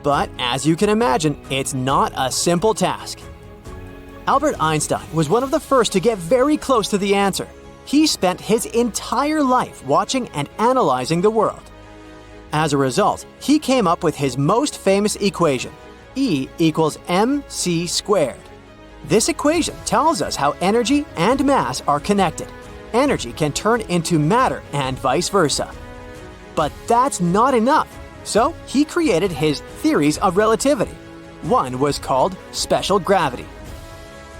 But as you can imagine, it's not a simple task. Albert Einstein was one of the first to get very close to the answer. He spent his entire life watching and analyzing the world. As a result, he came up with his most famous equation: E equals mc squared. This equation tells us how energy and mass are connected. Energy can turn into matter and vice versa. But that's not enough, so he created his theories of relativity. One was called special gravity.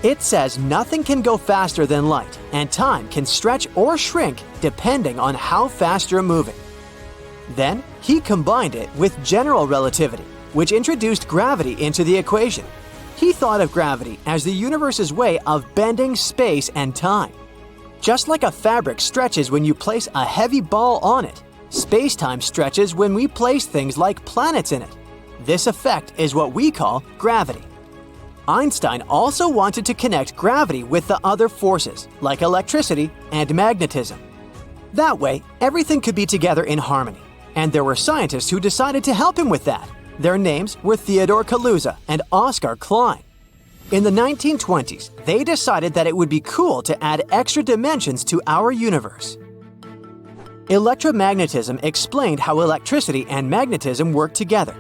It says nothing can go faster than light, and time can stretch or shrink depending on how fast you're moving. Then, he combined it with general relativity, which introduced gravity into the equation. He thought of gravity as the universe's way of bending space and time. Just like a fabric stretches when you place a heavy ball on it, space-time stretches when we place things like planets in it. This effect is what we call gravity. Einstein also wanted to connect gravity with the other forces, like electricity and magnetism. That way, everything could be together in harmony, and there were scientists who decided to help him with that. Their names were Theodore Kaluza and Oskar Klein. In the 1920s, they decided that it would be cool to add extra dimensions to our universe. Electromagnetism explained how electricity and magnetism work together.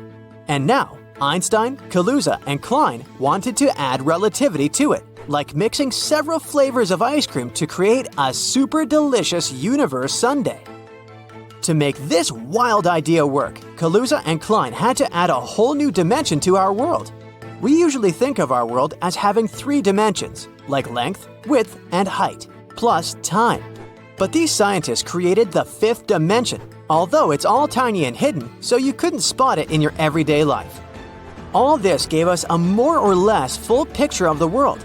And now, Einstein, Kaluza, and Klein wanted to add relativity to it, like mixing several flavors of ice cream to create a super delicious universe sundae. To make this wild idea work, Kaluza and Klein had to add a whole new dimension to our world. We usually think of our world as having 3 dimensions, like length, width, and height, plus time. But these scientists created the 5th dimension, although it's all tiny and hidden, so you couldn't spot it in your everyday life. All this gave us a more or less full picture of the world.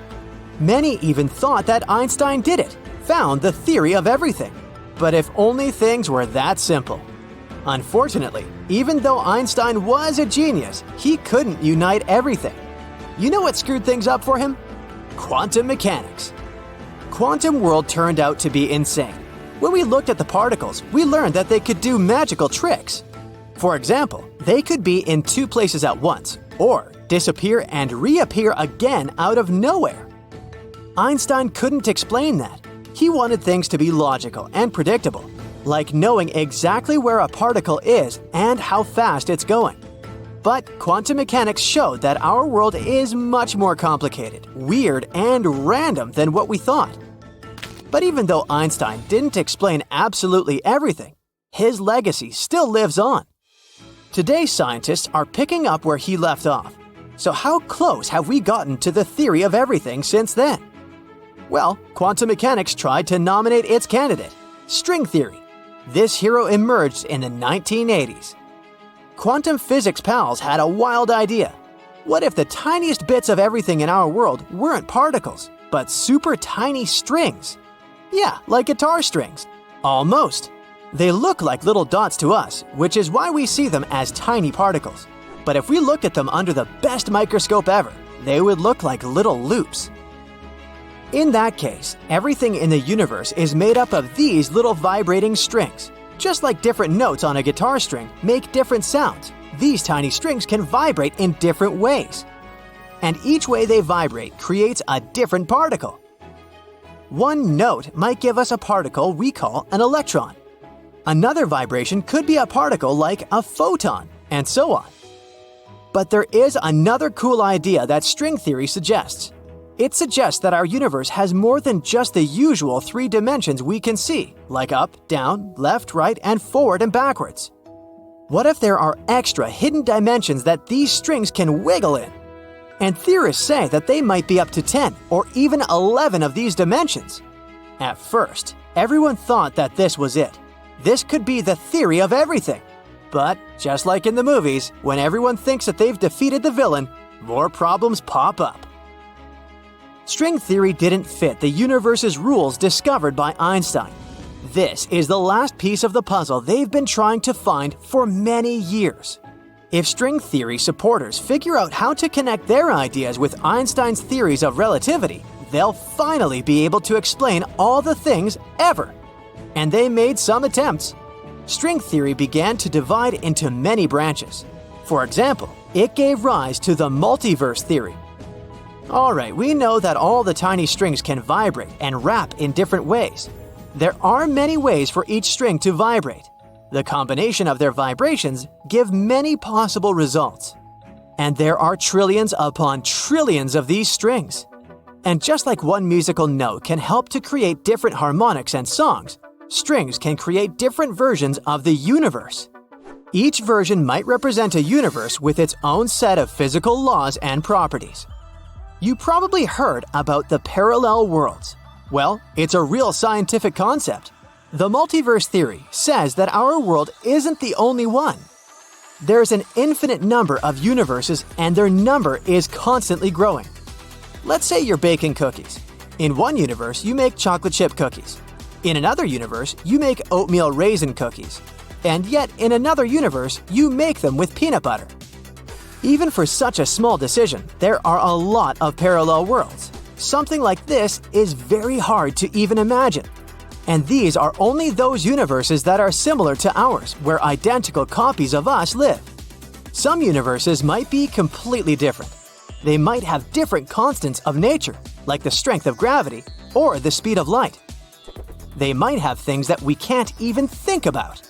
Many even thought that Einstein did it, found the theory of everything. But if only things were that simple. Unfortunately, even though Einstein was a genius, he couldn't unite everything. You know what screwed things up for him? Quantum mechanics. Quantum world turned out to be insane. When we looked at the particles, we learned that they could do magical tricks. For example, they could be in 2 places at once, or disappear and reappear again out of nowhere. Einstein couldn't explain that. He wanted things to be logical and predictable, like knowing exactly where a particle is and how fast it's going. But quantum mechanics showed that our world is much more complicated, weird, and random than what we thought. But even though Einstein didn't explain absolutely everything, his legacy still lives on. Today's scientists are picking up where he left off. So how close have we gotten to the theory of everything since then? Well, quantum mechanics tried to nominate its candidate, string theory. This hero emerged in the 1980s. Quantum physics pals had a wild idea. What if the tiniest bits of everything in our world weren't particles, but super tiny strings? Yeah, like guitar strings. Almost. They look like little dots to us, which is why we see them as tiny particles. But if we looked at them under the best microscope ever, they would look like little loops. In that case, everything in the universe is made up of these little vibrating strings. Just like different notes on a guitar string make different sounds, these tiny strings can vibrate in different ways. And each way they vibrate creates a different particle. One note might give us a particle we call an electron. Another vibration could be a particle like a photon, and so on. But there is another cool idea that string theory suggests. It suggests that our universe has more than just the usual 3 dimensions we can see, like up, down, left, right, and forward and backwards. What if there are extra hidden dimensions that these strings can wiggle in? And theorists say that they might be up to 10 or even 11 of these dimensions. At first, everyone thought that this was it. This could be the theory of everything. But, just like in the movies, when everyone thinks that they've defeated the villain, more problems pop up. String theory didn't fit the universe's rules discovered by Einstein. This is the last piece of the puzzle they've been trying to find for many years. If string theory supporters figure out how to connect their ideas with Einstein's theories of relativity, they'll finally be able to explain all the things ever. And they made some attempts. String theory began to divide into many branches. For example, it gave rise to the multiverse theory. Alright, we know that all the tiny strings can vibrate and wrap in different ways. There are many ways for each string to vibrate. The combination of their vibrations give many possible results. And there are trillions upon trillions of these strings. And just like one musical note can help to create different harmonics and songs, strings can create different versions of the universe. Each version might represent a universe with its own set of physical laws and properties. You probably heard about the parallel worlds. Well, it's a real scientific concept. The multiverse theory says that our world isn't the only one. There's an infinite number of universes and their number is constantly growing. Let's say you're baking cookies. In one universe, you make chocolate chip cookies. In another universe, you make oatmeal raisin cookies. And yet, in another universe, you make them with peanut butter. Even for such a small decision, there are a lot of parallel worlds. Something like this is very hard to even imagine. And these are only those universes that are similar to ours, where identical copies of us live. Some universes might be completely different. They might have different constants of nature, like the strength of gravity or the speed of light. They might have things that we can't even think about.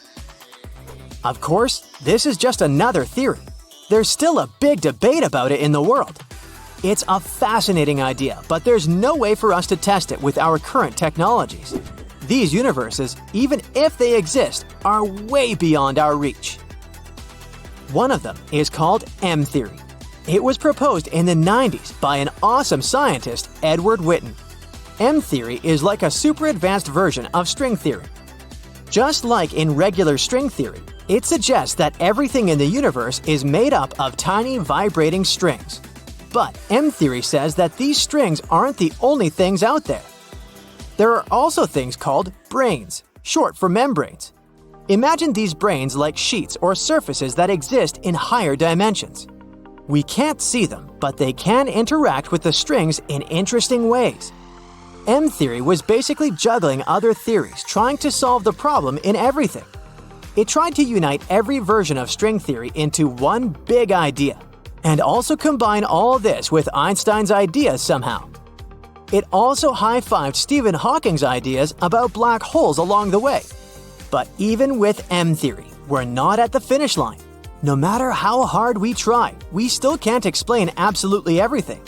Of course, this is just another theory. There's still a big debate about it in the world. It's a fascinating idea, but there's no way for us to test it with our current technologies. These universes, even if they exist, are way beyond our reach. One of them is called M theory. It was proposed in the 90s by an awesome scientist, Edward Witten. M theory is like a super advanced version of string theory. Just like in regular string theory, it suggests that everything in the universe is made up of tiny vibrating strings. But M theory says that these strings aren't the only things out there. There are also things called branes, short for membranes. Imagine these branes like sheets or surfaces that exist in higher dimensions. We can't see them, but they can interact with the strings in interesting ways. M theory was basically juggling other theories, trying to solve the problem in everything. It tried to unite every version of string theory into one big idea, and also combine all this with Einstein's ideas somehow. It also high-fived Stephen Hawking's ideas about black holes along the way. But even with M theory, we're not at the finish line. No matter how hard we try, we still can't explain absolutely everything.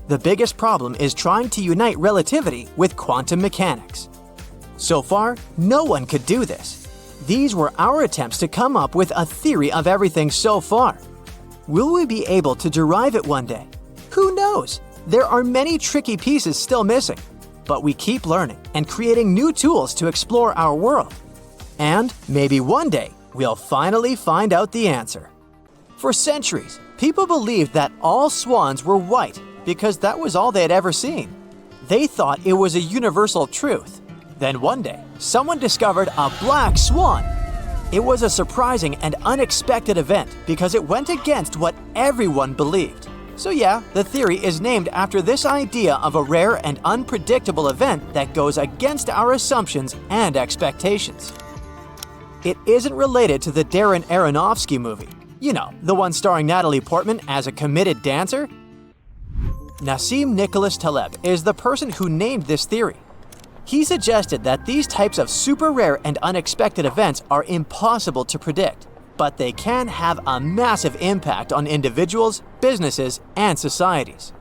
The biggest problem is trying to unite relativity with quantum mechanics. So far, no one could do this. These were our attempts to come up with a theory of everything so far. Will we be able to derive it one day? Who knows? There are many tricky pieces still missing, but we keep learning and creating new tools to explore our world. And maybe one day, we'll finally find out the answer. For centuries, people believed that all swans were white because that was all they had ever seen. They thought it was a universal truth. Then one day, someone discovered a black swan. It was a surprising and unexpected event because it went against what everyone believed. So yeah, the theory is named after this idea of a rare and unpredictable event that goes against our assumptions and expectations. It isn't related to the Darren Aronofsky movie. You know, the one starring Natalie Portman as a committed dancer? Nassim Nicholas Taleb is the person who named this theory. He suggested that these types of super rare and unexpected events are impossible to predict, but they can have a massive impact on individuals, businesses, and societies.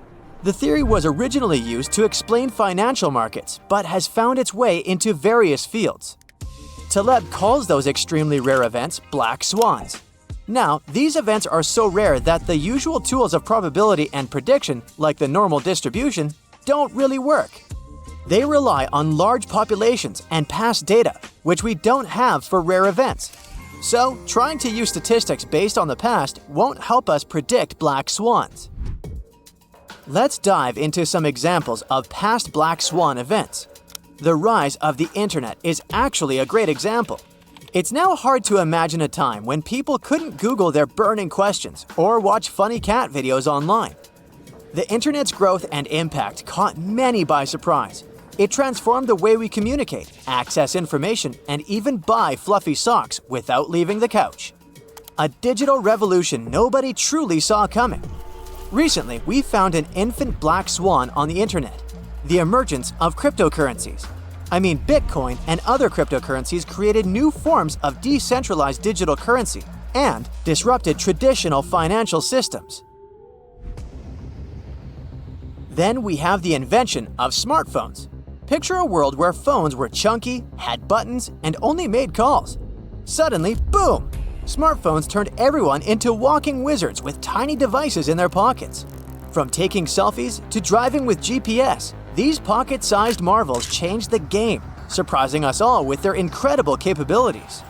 The theory was originally used to explain financial markets, but has found its way into various fields. Taleb calls those extremely rare events black swans. Now, these events are so rare that the usual tools of probability and prediction, like the normal distribution, don't really work. They rely on large populations and past data, which we don't have for rare events. So, trying to use statistics based on the past won't help us predict black swans. Let's dive into some examples of past black swan events. The rise of the internet is actually a great example. It's now hard to imagine a time when people couldn't Google their burning questions or watch funny cat videos online. The internet's growth and impact caught many by surprise. It transformed the way we communicate, access information, and even buy fluffy socks without leaving the couch. A digital revolution nobody truly saw coming. Recently, we found an infant black swan on the internet: the emergence of cryptocurrencies. Bitcoin and other cryptocurrencies created new forms of decentralized digital currency and disrupted traditional financial systems. Then we have the invention of smartphones. Picture a world where phones were chunky, had buttons, and only made calls. Suddenly, boom! Smartphones turned everyone into walking wizards with tiny devices in their pockets. From taking selfies to driving with GPS, these pocket-sized marvels changed the game, surprising us all with their incredible capabilities.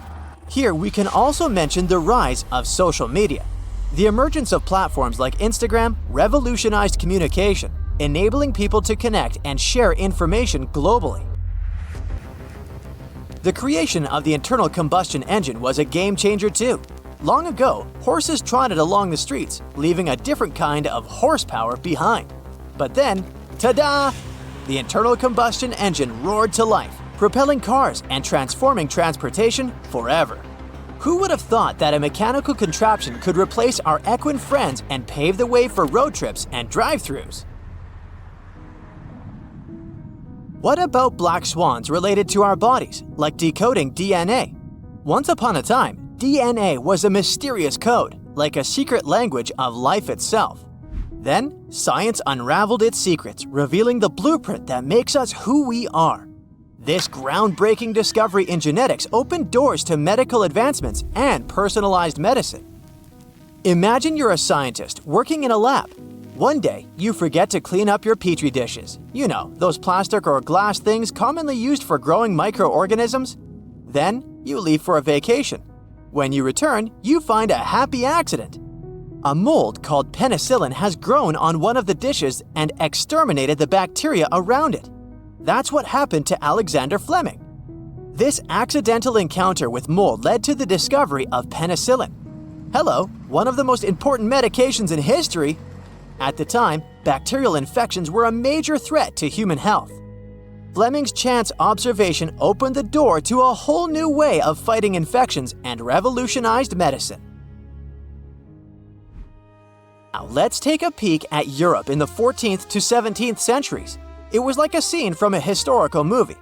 Here we can also mention the rise of social media. The emergence of platforms like Instagram revolutionized communication, enabling people to connect and share information globally. The creation of the internal combustion engine was a game changer too. Long ago, horses trotted along the streets, leaving a different kind of horsepower behind. But then, ta-da! The internal combustion engine roared to life, propelling cars and transforming transportation forever. Who would have thought that a mechanical contraption could replace our equine friends and pave the way for road trips and drive-thrus? What about black swans related to our bodies, like decoding DNA? Once upon a time, DNA was a mysterious code, like a secret language of life itself. Then, science unraveled its secrets, revealing the blueprint that makes us who we are. This groundbreaking discovery in genetics opened doors to medical advancements and personalized medicine. Imagine you're a scientist working in a lab. One day, you forget to clean up your petri dishes. You know, those plastic or glass things commonly used for growing microorganisms. Then, you leave for a vacation. When you return, you find a happy accident. A mold called penicillin has grown on one of the dishes and exterminated the bacteria around it. That's what happened to Alexander Fleming. This accidental encounter with mold led to the discovery of penicillin. Hello, one of the most important medications in history. At the time, bacterial infections were a major threat to human health. Fleming's chance observation opened the door to a whole new way of fighting infections and revolutionized medicine. Now let's take a peek at Europe in the 14th to 17th centuries. It was like a scene from a historical movie.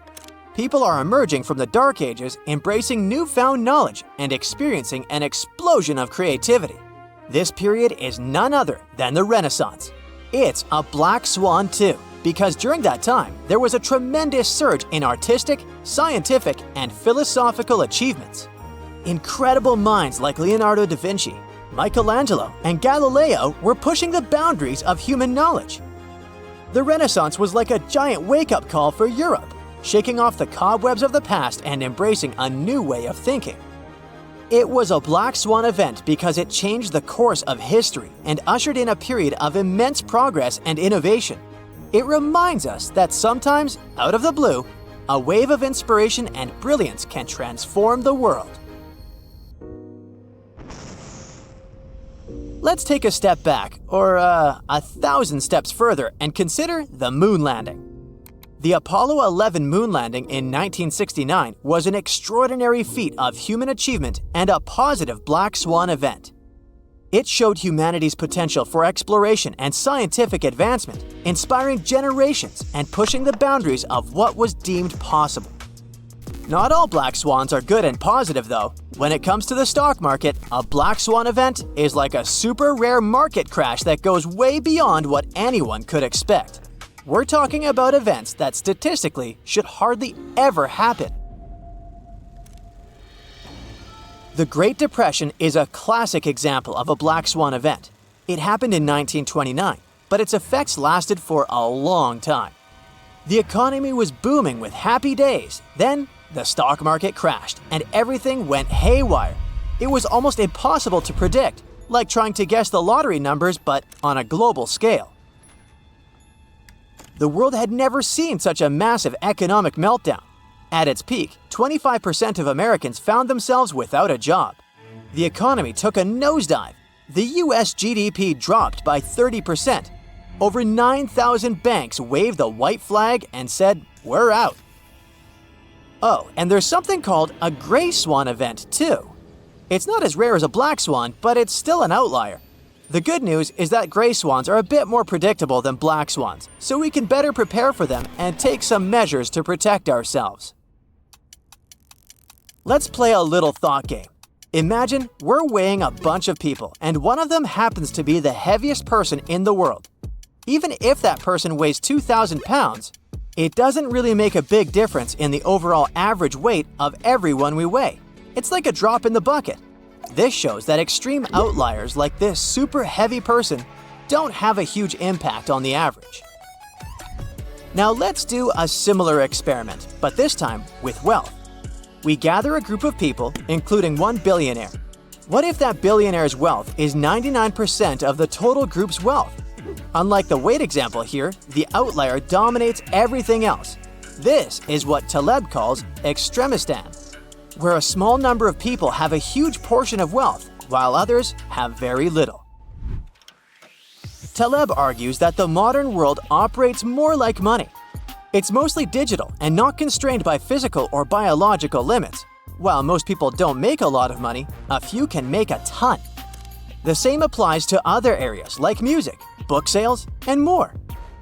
People are emerging from the Dark Ages, embracing newfound knowledge and experiencing an explosion of creativity. This period is none other than the Renaissance. It's a black swan too, because during that time, there was a tremendous surge in artistic, scientific, and philosophical achievements. Incredible minds like Leonardo da Vinci, Michelangelo, and Galileo were pushing the boundaries of human knowledge. The Renaissance was like a giant wake-up call for Europe, shaking off the cobwebs of the past and embracing a new way of thinking. It was a black swan event because it changed the course of history and ushered in a period of immense progress and innovation. It reminds us that sometimes, out of the blue, a wave of inspiration and brilliance can transform the world. Let's take a step back, or 1,000 steps further, and consider the moon landing. The Apollo 11 moon landing in 1969 was an extraordinary feat of human achievement and a positive black swan event. It showed humanity's potential for exploration and scientific advancement, inspiring generations and pushing the boundaries of what was deemed possible. Not all black swans are good and positive, though. When it comes to the stock market, a black swan event is like a super rare market crash that goes way beyond what anyone could expect. We're talking about events that statistically should hardly ever happen. The Great Depression is a classic example of a black swan event. It happened in 1929, but its effects lasted for a long time. The economy was booming with happy days. Then, the stock market crashed and everything went haywire. It was almost impossible to predict, like trying to guess the lottery numbers but on a global scale. The world had never seen such a massive economic meltdown. At its peak, 25% of Americans found themselves without a job. The economy took a nosedive. The US GDP dropped by 30%. Over 9,000 banks waved the white flag and said, "We're out." Oh, and there's something called a gray swan event, too. It's not as rare as a black swan, but it's still an outlier. The good news is that gray swans are a bit more predictable than black swans, so we can better prepare for them and take some measures to protect ourselves. Let's play a little thought game. Imagine we're weighing a bunch of people, and one of them happens to be the heaviest person in the world. Even if that person weighs 2,000 pounds, it doesn't really make a big difference in the overall average weight of everyone we weigh. It's like a drop in the bucket. This shows that extreme outliers like this super heavy person don't have a huge impact on the average. Now let's do a similar experiment, but this time with wealth. We gather a group of people, including one billionaire. What if that billionaire's wealth is 99% of the total group's wealth? Unlike the weight example here, the outlier dominates everything else. This is what Taleb calls extremistan, where a small number of people have a huge portion of wealth, while others have very little. Taleb argues that the modern world operates more like money. It's mostly digital and not constrained by physical or biological limits. While most people don't make a lot of money, a few can make a ton. The same applies to other areas like music, book sales, and more.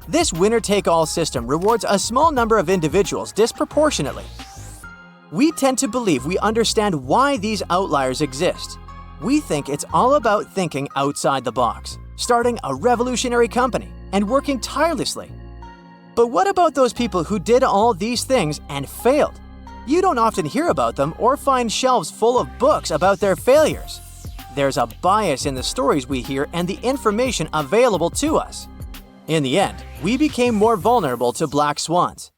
This winner-take-all system rewards a small number of individuals disproportionately. We tend to believe we understand why these outliers exist. We think it's all about thinking outside the box, starting a revolutionary company, and working tirelessly. But what about those people who did all these things and failed? You don't often hear about them or find shelves full of books about their failures. There's a bias in the stories we hear and the information available to us. In the end, we became more vulnerable to black swans.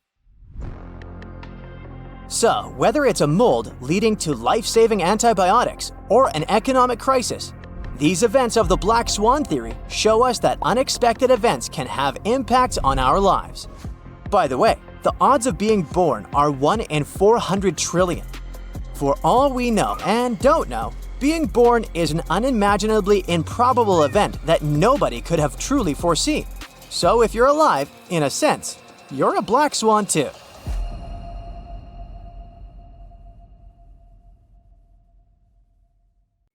So, whether it's a mold leading to life-saving antibiotics or an economic crisis, these events of the black swan theory show us that unexpected events can have impacts on our lives. By the way, the odds of being born are 1 in 400 trillion. For all we know and don't know, being born is an unimaginably improbable event that nobody could have truly foreseen. So if you're alive, in a sense, you're a black swan too.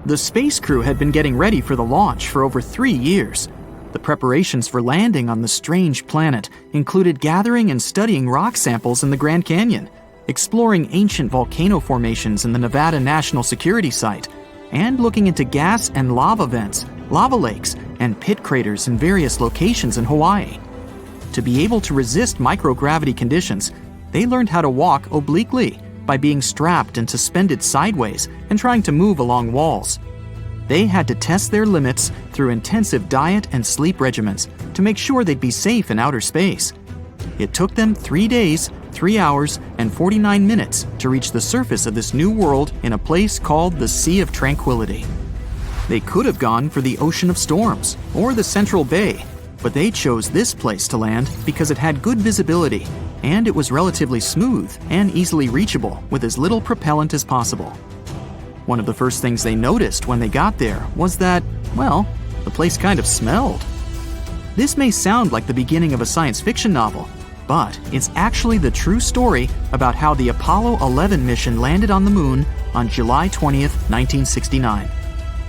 The space crew had been getting ready for the launch for over 3 years. The preparations for landing on the strange planet included gathering and studying rock samples in the Grand Canyon, exploring ancient volcano formations in the Nevada National Security Site, and looking into gas and lava vents, lava lakes, and pit craters in various locations in Hawaii. To be able to resist microgravity conditions, they learned how to walk obliquely by being strapped and suspended sideways and trying to move along walls. They had to test their limits through intensive diet and sleep regimens to make sure they'd be safe in outer space. It took them 3 days, 3 hours, and 49 minutes to reach the surface of this new world in a place called the Sea of Tranquility. They could have gone for the Ocean of Storms or the Central Bay, but they chose this place to land because it had good visibility and it was relatively smooth and easily reachable with as little propellant as possible. One of the first things they noticed when they got there was that, well, The place kind of smelled. This may sound like the beginning of a science fiction novel, but it's actually the true story about how the Apollo 11 mission landed on the moon on July 20th, 1969.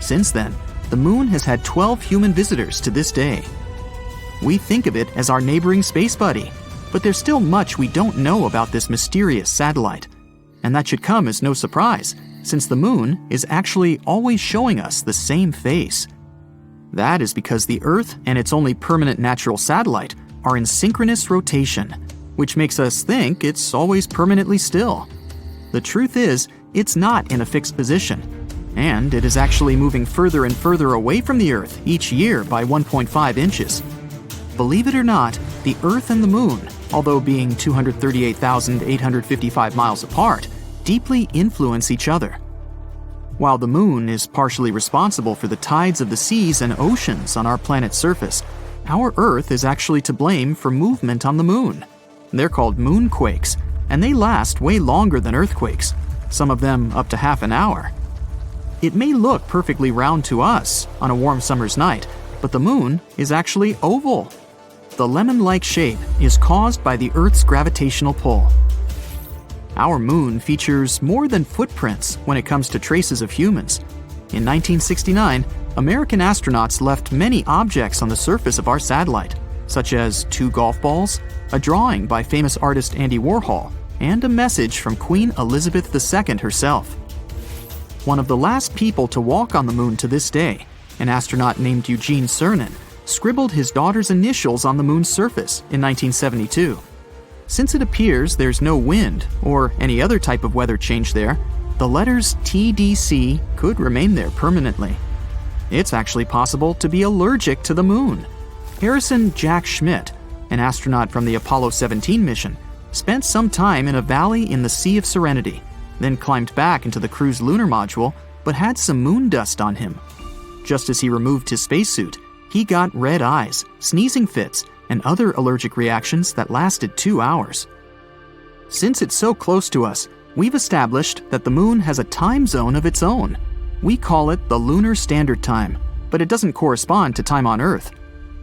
Since then, the moon has had 12 human visitors to this day. We think of it as our neighboring space buddy, but there's still much we don't know about this mysterious satellite. And that should come as no surprise, since the moon is actually always showing us the same face. That is because the Earth and its only permanent natural satellite are in synchronous rotation, which makes us think it's always permanently still. The truth is, it's not in a fixed position, and it is actually moving further and further away from the Earth each year by 1.5 inches. Believe it or not, the Earth and the Moon, although being 238,855 miles apart, deeply influence each other. While the Moon is partially responsible for the tides of the seas and oceans on our planet's surface, our Earth is actually to blame for movement on the Moon. They're called moonquakes, and they last way longer than earthquakes, some of them up to half an hour. It may look perfectly round to us on a warm summer's night, but the Moon is actually oval. The lemon-like shape is caused by the Earth's gravitational pull. Our Moon features more than footprints when it comes to traces of humans. In 1969, American astronauts left many objects on the surface of our satellite, such as 2 golf balls, a drawing by famous artist Andy Warhol, and a message from Queen Elizabeth II herself. One of the last people to walk on the Moon to this day, an astronaut named Eugene Cernan, scribbled his daughter's initials on the Moon's surface in 1972. Since it appears there's no wind or any other type of weather change there, the letters TDC could remain there permanently. It's actually possible to be allergic to the Moon. Harrison Jack Schmitt, an astronaut from the Apollo 17 mission, spent some time in a valley in the Sea of Serenity, then climbed back into the crew's lunar module, but had some moon dust on him. Just as he removed his spacesuit, he got red eyes, sneezing fits, and other allergic reactions that lasted 2 hours. Since it's so close to us, we've established that the Moon has a time zone of its own. We call it the Lunar Standard Time, but it doesn't correspond to time on Earth.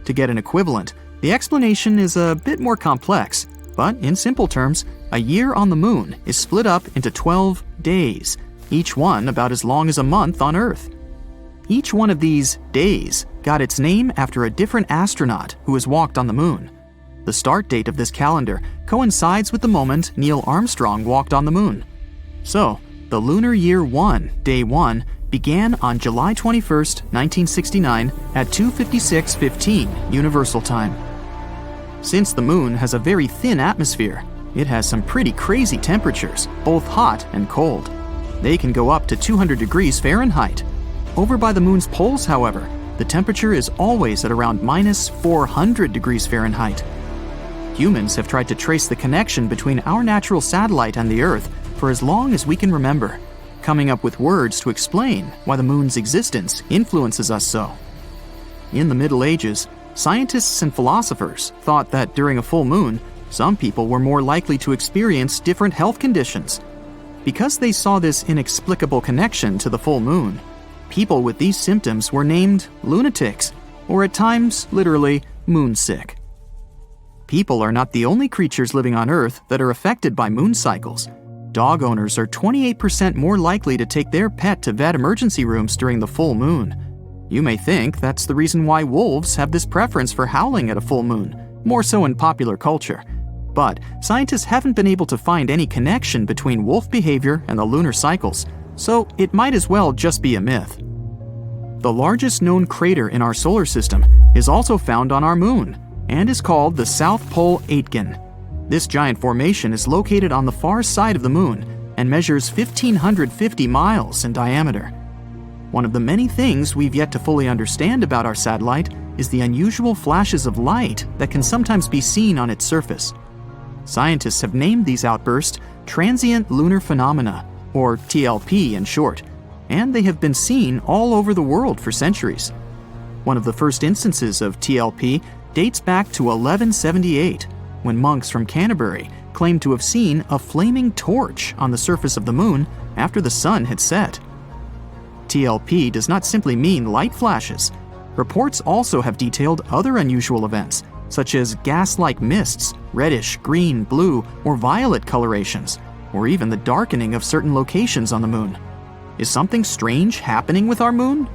To get an equivalent, the explanation is a bit more complex, but in simple terms, a year on the Moon is split up into 12 days, each one about as long as a month on Earth. Each one of these days got its name after a different astronaut who has walked on the Moon. The start date of this calendar coincides with the moment Neil Armstrong walked on the Moon. So, the Lunar Year 1, Day 1, began on July 21st, 1969 at 2:56:15 Universal Time. Since the Moon has a very thin atmosphere, it has some pretty crazy temperatures, both hot and cold. They can go up to 200 degrees Fahrenheit. Over by the Moon's poles, however, the temperature is always at around minus 400 degrees Fahrenheit. Humans have tried to trace the connection between our natural satellite and the Earth for as long as we can remember, coming up with words to explain why the Moon's existence influences us so. In the Middle Ages, scientists and philosophers thought that during a full moon, some people were more likely to experience different health conditions. Because they saw this inexplicable connection to the full moon, people with these symptoms were named lunatics, or at times, literally, moonsick. People are not the only creatures living on Earth that are affected by moon cycles. Dog owners are 28% more likely to take their pet to vet emergency rooms during the full moon. You may think that's the reason why wolves have this preference for howling at a full moon, more so in popular culture. But scientists haven't been able to find any connection between wolf behavior and the lunar cycles, so it might as well just be a myth. The largest known crater in our solar system is also found on our moon, and is called the South Pole Aitken. This giant formation is located on the far side of the moon and measures 1,550 miles in diameter. One of the many things we've yet to fully understand about our satellite is the unusual flashes of light that can sometimes be seen on its surface. Scientists have named these outbursts transient lunar phenomena, or TLP in short, and they have been seen all over the world for centuries. One of the first instances of TLP dates back to 1178, when monks from Canterbury claimed to have seen a flaming torch on the surface of the moon after the sun had set. TLP does not simply mean light flashes. Reports also have detailed other unusual events, such as gas-like mists, reddish, green, blue, or violet colorations, or even the darkening of certain locations on the moon. Is something strange happening with our moon?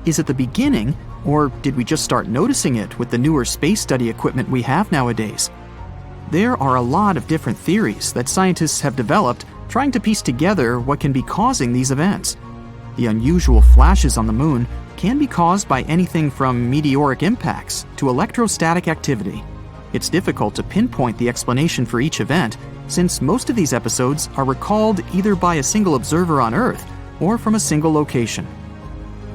Is it the beginning, or did we just start noticing it with the newer space study equipment we have nowadays? There are a lot of different theories that scientists have developed trying to piece together what can be causing these events. The unusual flashes on the moon can be caused by anything from meteoric impacts to electrostatic activity. It's difficult to pinpoint the explanation for each event, since most of these episodes are recalled either by a single observer on Earth or from a single location.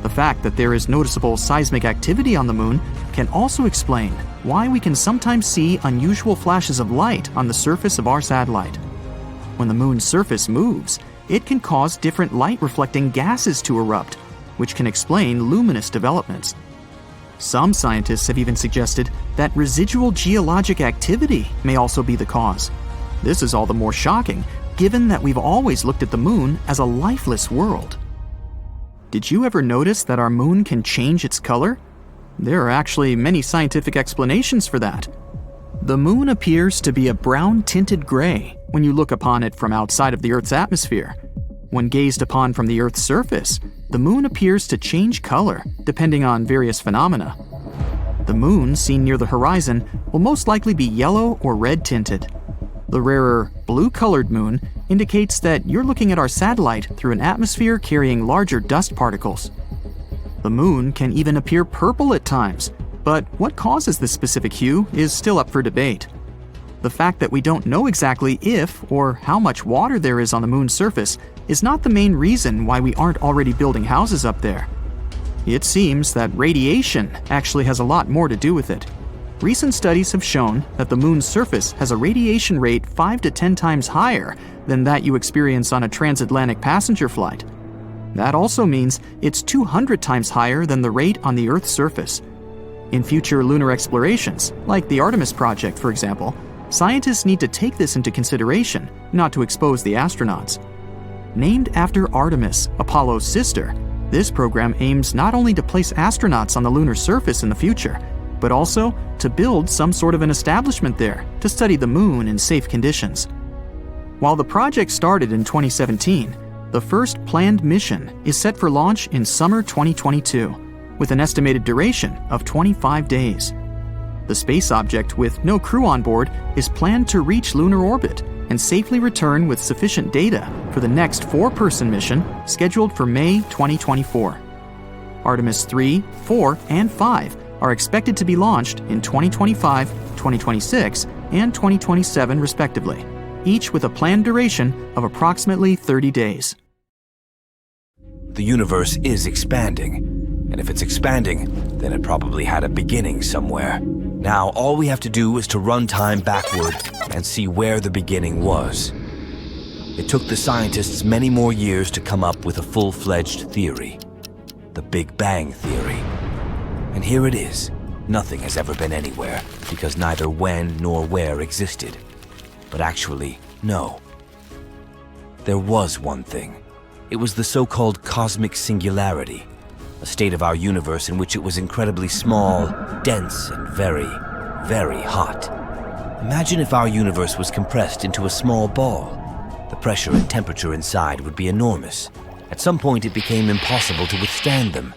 The fact that there is noticeable seismic activity on the moon can also explain why we can sometimes see unusual flashes of light on the surface of our satellite. When the moon's surface moves, it can cause different light-reflecting gases to erupt, which can explain luminous developments. Some scientists have even suggested that residual geologic activity may also be the cause. This is all the more shocking, given that we've always looked at the moon as a lifeless world. Did you ever notice that our moon can change its color? There are actually many scientific explanations for that. The moon appears to be a brown-tinted gray when you look upon it from outside of the Earth's atmosphere. When gazed upon from the Earth's surface, the moon appears to change color depending on various phenomena. The moon seen near the horizon will most likely be yellow or red-tinted. The rarer blue-colored moon indicates that you're looking at our satellite through an atmosphere carrying larger dust particles. The moon can even appear purple at times, but what causes this specific hue is still up for debate. The fact that we don't know exactly if or how much water there is on the moon's surface is not the main reason why we aren't already building houses up there. It seems that radiation actually has a lot more to do with it. Recent studies have shown that the moon's surface has a radiation rate 5 to 10 times higher than that you experience on a transatlantic passenger flight. That also means it's 200 times higher than the rate on the Earth's surface. In future lunar explorations, like the Artemis project for example, scientists need to take this into consideration, not to expose the astronauts. Named after Artemis, Apollo's sister, this program aims not only to place astronauts on the lunar surface in the future, but also to build some sort of an establishment there to study the moon in safe conditions. While the project started in 2017, the first planned mission is set for launch in summer 2022, with an estimated duration of 25 days. The space object, with no crew on board, is planned to reach lunar orbit and safely return with sufficient data for the next 4-person mission scheduled for May 2024. Artemis 3, 4, and 5 are expected to be launched in 2025, 2026, and 2027 respectively, each with a planned duration of approximately 30 days.
The universe is expanding, and if it's expanding, then it probably had a beginning somewhere. Now all we have to do is to run time backward and see where the beginning was. It took the scientists many more years to come up with a full-fledged theory, the Big Bang Theory. And here it is. Nothing has ever been anywhere, because neither when nor where existed. But actually, no. There was one thing. It was the so-called cosmic singularity, a state of our universe in which it was incredibly small, dense, and very, very hot. Imagine if our universe was compressed into a small ball. The pressure and temperature inside would be enormous. At some point, it became impossible to withstand them.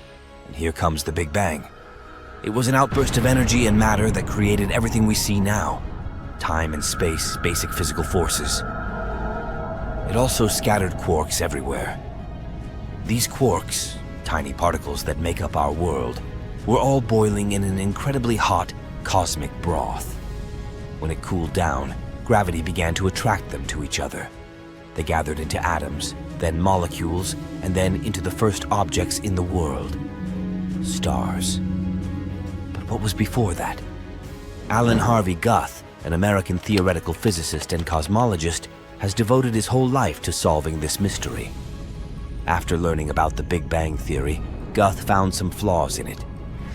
And here comes the Big Bang. It was an outburst of energy and matter that created everything we see now. Time and space, basic physical forces. It also scattered quarks everywhere. These quarks, tiny particles that make up our world, were all boiling in an incredibly hot cosmic broth. When it cooled down, gravity began to attract them to each other. They gathered into atoms, then molecules, and then into the first objects in the world. Stars. What was before that? Alan Harvey Guth, an American theoretical physicist and cosmologist, has devoted his whole life to solving this mystery. After learning about the Big Bang Theory, Guth found some flaws in it.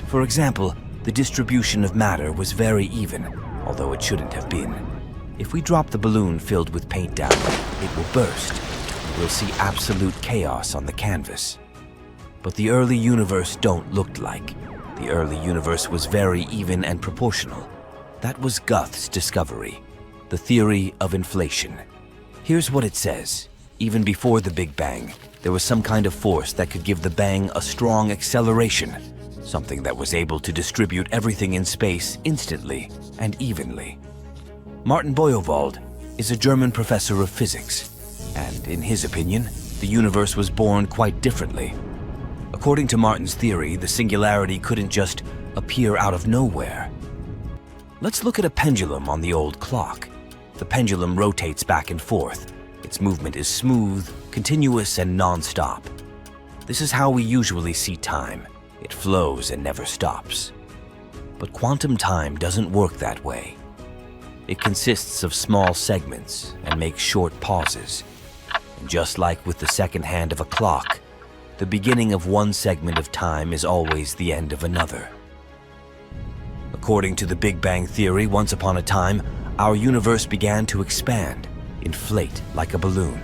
For example, the distribution of matter was very even, although it shouldn't have been. If we drop the balloon filled with paint down, it will burst. We'll see absolute chaos on the canvas. But the early universe don't look like. The early universe was very even and proportional. That was Guth's discovery, the theory of inflation. Here's what it says. Even before the Big Bang, there was some kind of force that could give the bang a strong acceleration, something that was able to distribute everything in space instantly and evenly. Martin Boyovald is a German professor of physics, and in his opinion, the universe was born quite differently. According to Martin's theory, the singularity couldn't just appear out of nowhere. Let's look at a pendulum on the old clock. The pendulum rotates back and forth. Its movement is smooth, continuous, and non-stop. This is how we usually see time. It flows and never stops. But quantum time doesn't work that way. It consists of small segments and makes short pauses. And just like with the second hand of a clock, the beginning of one segment of time is always the end of another. According to the Big Bang theory, once upon a time, our universe began to expand, inflate like a balloon.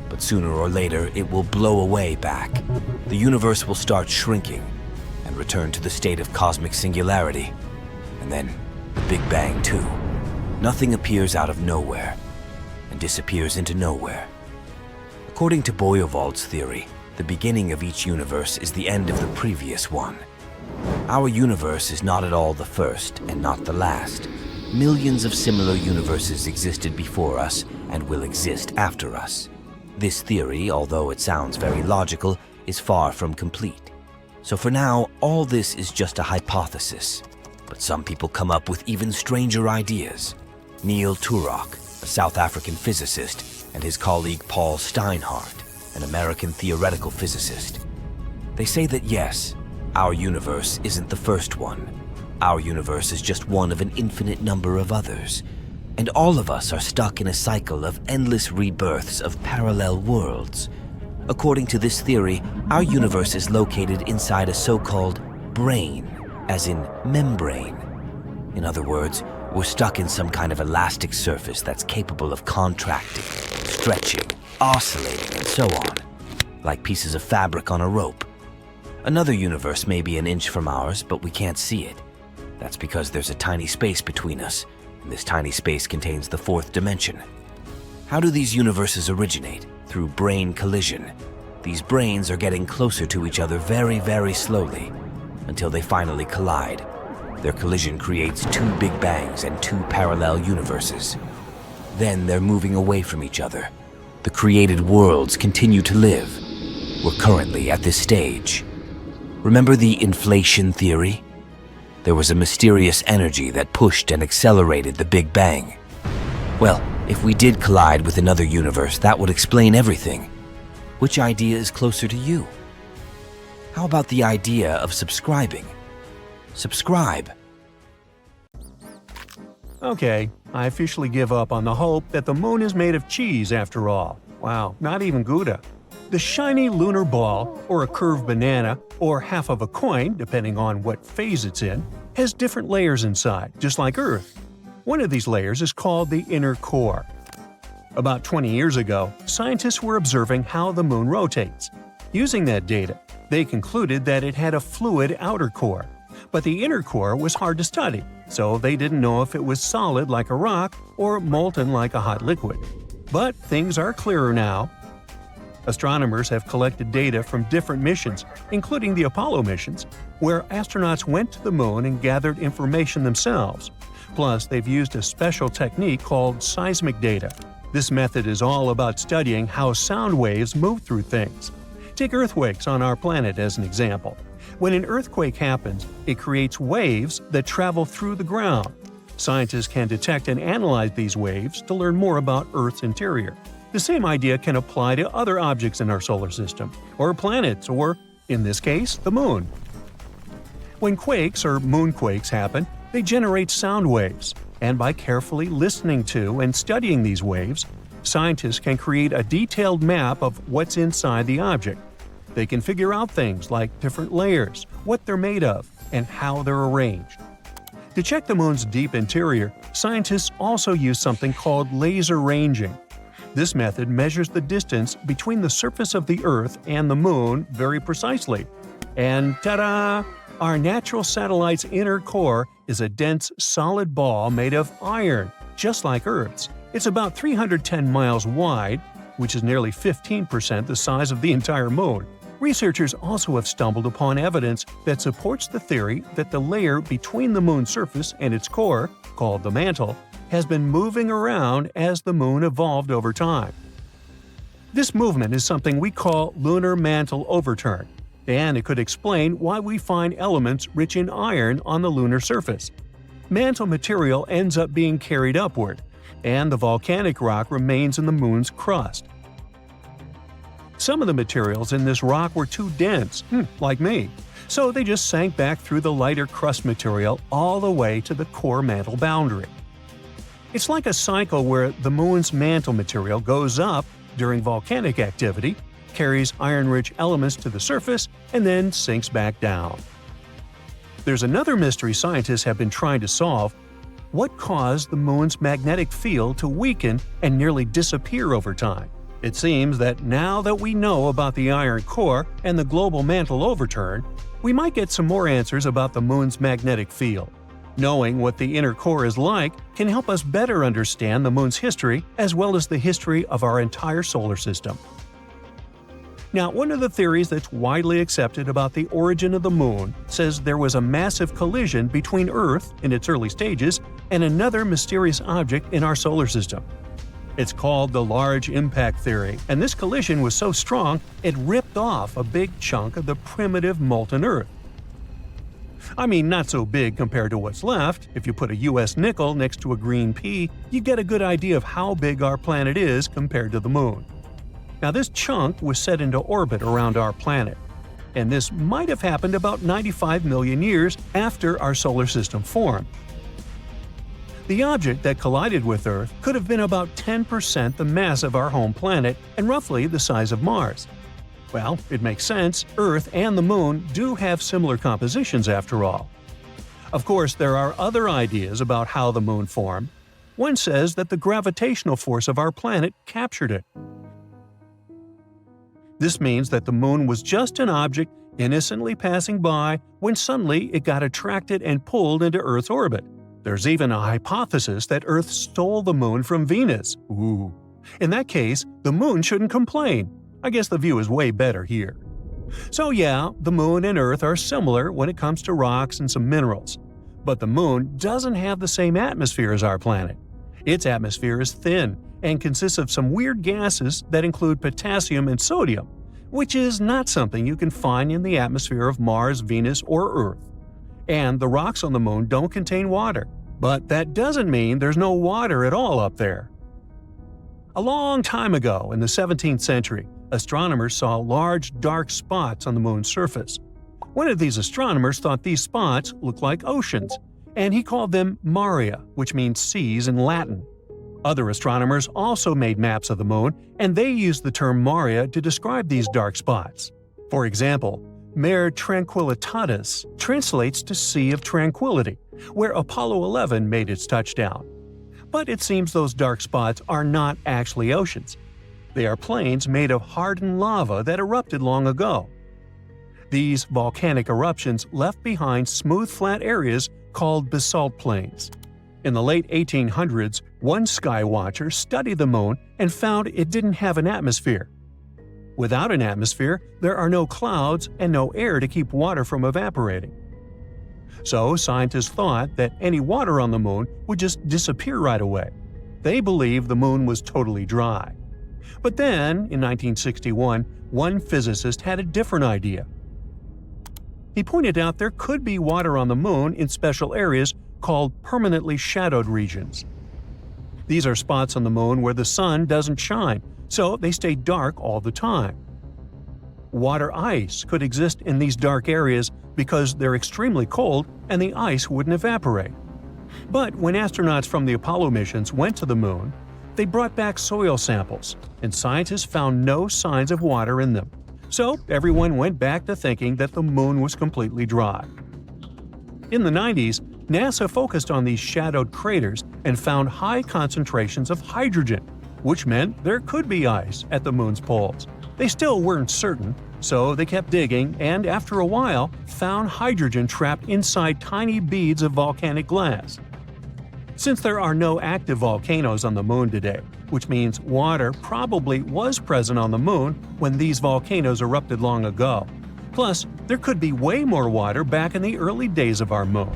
But sooner or later, it will blow away back. The universe will start shrinking and return to the state of cosmic singularity. And then, the Big Bang too. Nothing appears out of nowhere and disappears into nowhere. According to Boyovald's theory, the beginning of each universe is the end of the previous one. Our universe is not at all the first and not the last. Millions of similar universes existed before us and will exist after us. This theory, although it sounds very logical, is far from complete. So for now, all this is just a hypothesis. But some people come up with even stranger ideas. Neil Turok, a South African physicist, and his colleague Paul Steinhardt, an American theoretical physicist. They say that yes, our universe isn't the first one. Our universe is just one of an infinite number of others. And all of us are stuck in a cycle of endless rebirths of parallel worlds. According to this theory, our universe is located inside a so-called brain, as in membrane. In other words, we're stuck in some kind of elastic surface that's capable of contracting, stretching, oscillating, and so on, like pieces of fabric on a rope. Another universe may be an inch from ours, but we can't see it. That's because there's a tiny space between us, and this tiny space contains the fourth dimension. How do these universes originate? Through brain collision. These brains are getting closer to each other very, very slowly, until they finally collide. Their collision creates two Big Bangs and two parallel universes. Then they're moving away from each other. The created worlds continue to live. We're currently at this stage. Remember the inflation theory? There was a mysterious energy that pushed and accelerated the Big Bang. Well, if we did collide with another universe, that would explain everything. Which idea is closer to you? How about the idea of subscribing? Subscribe.
Okay, I officially give up on the hope that the moon is made of cheese after all. Wow, not even Gouda. The shiny lunar ball, or a curved banana, or half of a coin, depending on what phase it's in, has different layers inside, just like Earth. One of these layers is called the inner core. About 20 years ago, scientists were observing how the moon rotates. Using that data, they concluded that it had a fluid outer core. But the inner core was hard to study, so they didn't know if it was solid like a rock or molten like a hot liquid. But things are clearer now. Astronomers have collected data from different missions, including the Apollo missions, where astronauts went to the moon and gathered information themselves. Plus, they've used a special technique called seismic data. This method is all about studying how sound waves move through things. Take earthquakes on our planet as an example. When an earthquake happens, it creates waves that travel through the ground. Scientists can detect and analyze these waves to learn more about Earth's interior. The same idea can apply to other objects in our solar system, or planets, or, in this case, the moon. When quakes or moonquakes happen, they generate sound waves, and by carefully listening to and studying these waves, scientists can create a detailed map of what's inside the object. They can figure out things like different layers, what they're made of, and how they're arranged. To check the moon's deep interior, scientists also use something called laser ranging. This method measures the distance between the surface of the Earth and the moon very precisely. And ta-da! Our natural satellite's inner core is a dense, solid ball made of iron, just like Earth's. It's about 310 miles wide, which is nearly 15% the size of the entire Moon. Researchers also have stumbled upon evidence that supports the theory that the layer between the Moon's surface and its core, called the mantle, has been moving around as the Moon evolved over time. This movement is something we call lunar mantle overturn, and it could explain why we find elements rich in iron on the lunar surface. Mantle material ends up being carried upward, and the volcanic rock remains in the Moon's crust. Some of the materials in this rock were too dense, like me, so they just sank back through the lighter crust material all the way to the core mantle boundary. It's like a cycle where the Moon's mantle material goes up during volcanic activity, carries iron-rich elements to the surface, and then sinks back down. There's another mystery scientists have been trying to solve: what caused the Moon's magnetic field to weaken and nearly disappear over time? It seems that now that we know about the iron core and the global mantle overturn, we might get some more answers about the Moon's magnetic field. Knowing what the inner core is like can help us better understand the Moon's history as well as the history of our entire solar system. Now, one of the theories that's widely accepted about the origin of the Moon says there was a massive collision between Earth, in its early stages, and another mysterious object in our solar system. It's called the Large Impact Theory, and this collision was so strong it ripped off a big chunk of the primitive molten Earth. I mean, not so big compared to what's left. If you put a US nickel next to a green pea, you get a good idea of how big our planet is compared to the Moon. Now, this chunk was set into orbit around our planet, and this might have happened about 95 million years after our solar system formed. The object that collided with Earth could have been about 10% the mass of our home planet and roughly the size of Mars. Well, it makes sense. Earth and the Moon do have similar compositions after all. Of course, there are other ideas about how the Moon formed. One says that the gravitational force of our planet captured it. This means that the Moon was just an object innocently passing by when suddenly it got attracted and pulled into Earth's orbit. There's even a hypothesis that Earth stole the Moon from Venus. Ooh. In that case, the Moon shouldn't complain. I guess the view is way better here. So yeah, the Moon and Earth are similar when it comes to rocks and some minerals. But the Moon doesn't have the same atmosphere as our planet. Its atmosphere is thin and consists of some weird gases that include potassium and sodium, which is not something you can find in the atmosphere of Mars, Venus, or Earth. And the rocks on the Moon don't contain water. But that doesn't mean there's no water at all up there. A long time ago, in the 17th century, astronomers saw large dark spots on the Moon's surface. One of these astronomers thought these spots looked like oceans, and he called them maria, which means seas in Latin. Other astronomers also made maps of the Moon, and they used the term maria to describe these dark spots. For example, Mare Tranquillitatis translates to Sea of Tranquility, where Apollo 11 made its touchdown. But it seems those dark spots are not actually oceans. They are plains made of hardened lava that erupted long ago. These volcanic eruptions left behind smooth flat areas called basalt plains. In the late 1800s, one sky watcher studied the Moon and found it didn't have an atmosphere. Without an atmosphere, there are no clouds and no air to keep water from evaporating. So scientists thought that any water on the Moon would just disappear right away. They believed the Moon was totally dry. But then, in 1961, one physicist had a different idea. He pointed out there could be water on the Moon in special areas called permanently shadowed regions. These are spots on the Moon where the sun doesn't shine, so they stay dark all the time. Water ice could exist in these dark areas because they're extremely cold and the ice wouldn't evaporate. But when astronauts from the Apollo missions went to the Moon, they brought back soil samples, and scientists found no signs of water in them. So everyone went back to thinking that the Moon was completely dry. In the 90s, NASA focused on these shadowed craters and found high concentrations of hydrogen, which meant there could be ice at the Moon's poles. They still weren't certain, So they kept digging and, after a while, found hydrogen trapped inside tiny beads of volcanic glass. Since there are no active volcanoes on the Moon today, which means water probably was present on the Moon when these volcanoes erupted long ago. Plus, there could be way more water back in the early days of our Moon.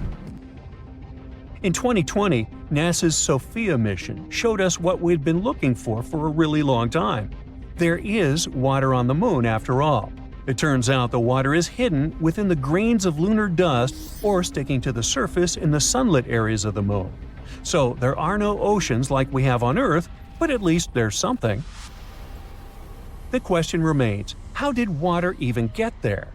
In 2020, NASA's SOFIA mission showed us what we'd been looking for a really long time. There is water on the Moon after all. It turns out the water is hidden within the grains of lunar dust or sticking to the surface in the sunlit areas of the Moon. So there are no oceans like we have on Earth, but at least there's something. The question remains, how did water even get there?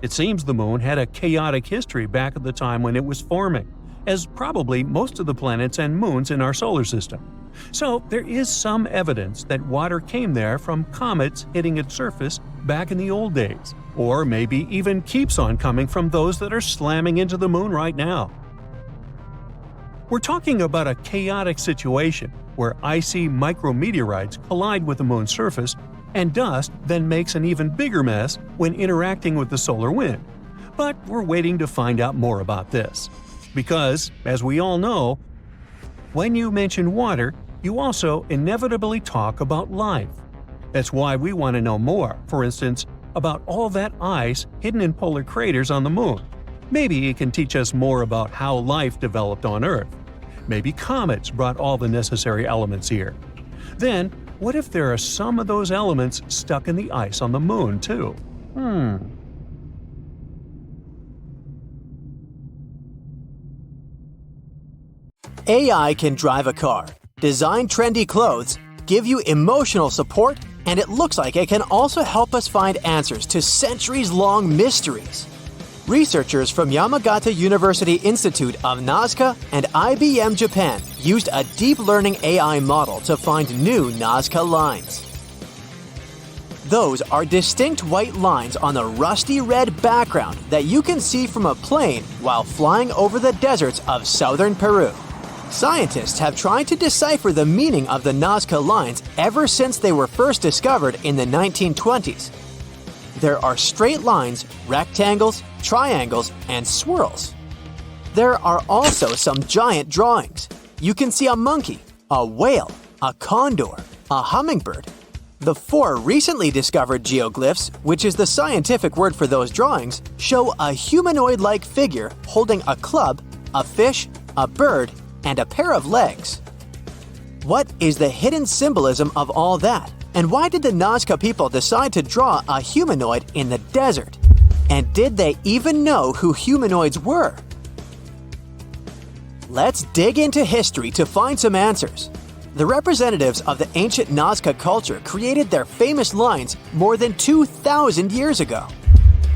It seems the Moon had a chaotic history back at the time when it was forming, as probably most of the planets and moons in our solar system. So there is some evidence that water came there from comets hitting its surface back in the old days, or maybe even keeps on coming from those that are slamming into the Moon right now. We're talking about a chaotic situation where icy micrometeorites collide with the Moon's surface, and dust then makes an even bigger mess when interacting with the solar wind. But we're waiting to find out more about this. Because, as we all know, when you mention water, you also inevitably talk about life. That's why we want to know more, for instance, about all that ice hidden in polar craters on the Moon. Maybe it can teach us more about how life developed on Earth. Maybe comets brought all the necessary elements here. Then, what if there are some of those elements stuck in the ice on the Moon, too?
AI can drive a car, design trendy clothes, give you emotional support, and it looks like it can also help us find answers to centuries-long mysteries. Researchers from Yamagata University Institute of Nazca and IBM Japan used a deep learning AI model to find new Nazca lines. Those are distinct white lines on a rusty red background that you can see from a plane while flying over the deserts of southern Peru. Scientists have tried to decipher the meaning of the Nazca lines ever since they were first discovered in the 1920s. There are straight lines, rectangles, triangles, and swirls. There are also some giant drawings. You can see a monkey, a whale, a condor, a hummingbird. The 4 recently discovered geoglyphs, which is the scientific word for those drawings, show a humanoid-like figure holding a club, a fish, a bird, and a pair of legs. What is the hidden symbolism of all that? And why did the Nazca people decide to draw a humanoid in the desert? And did they even know who humanoids were? Let's dig into history to find some answers. The representatives of the ancient Nazca culture created their famous lines more than 2,000 years ago.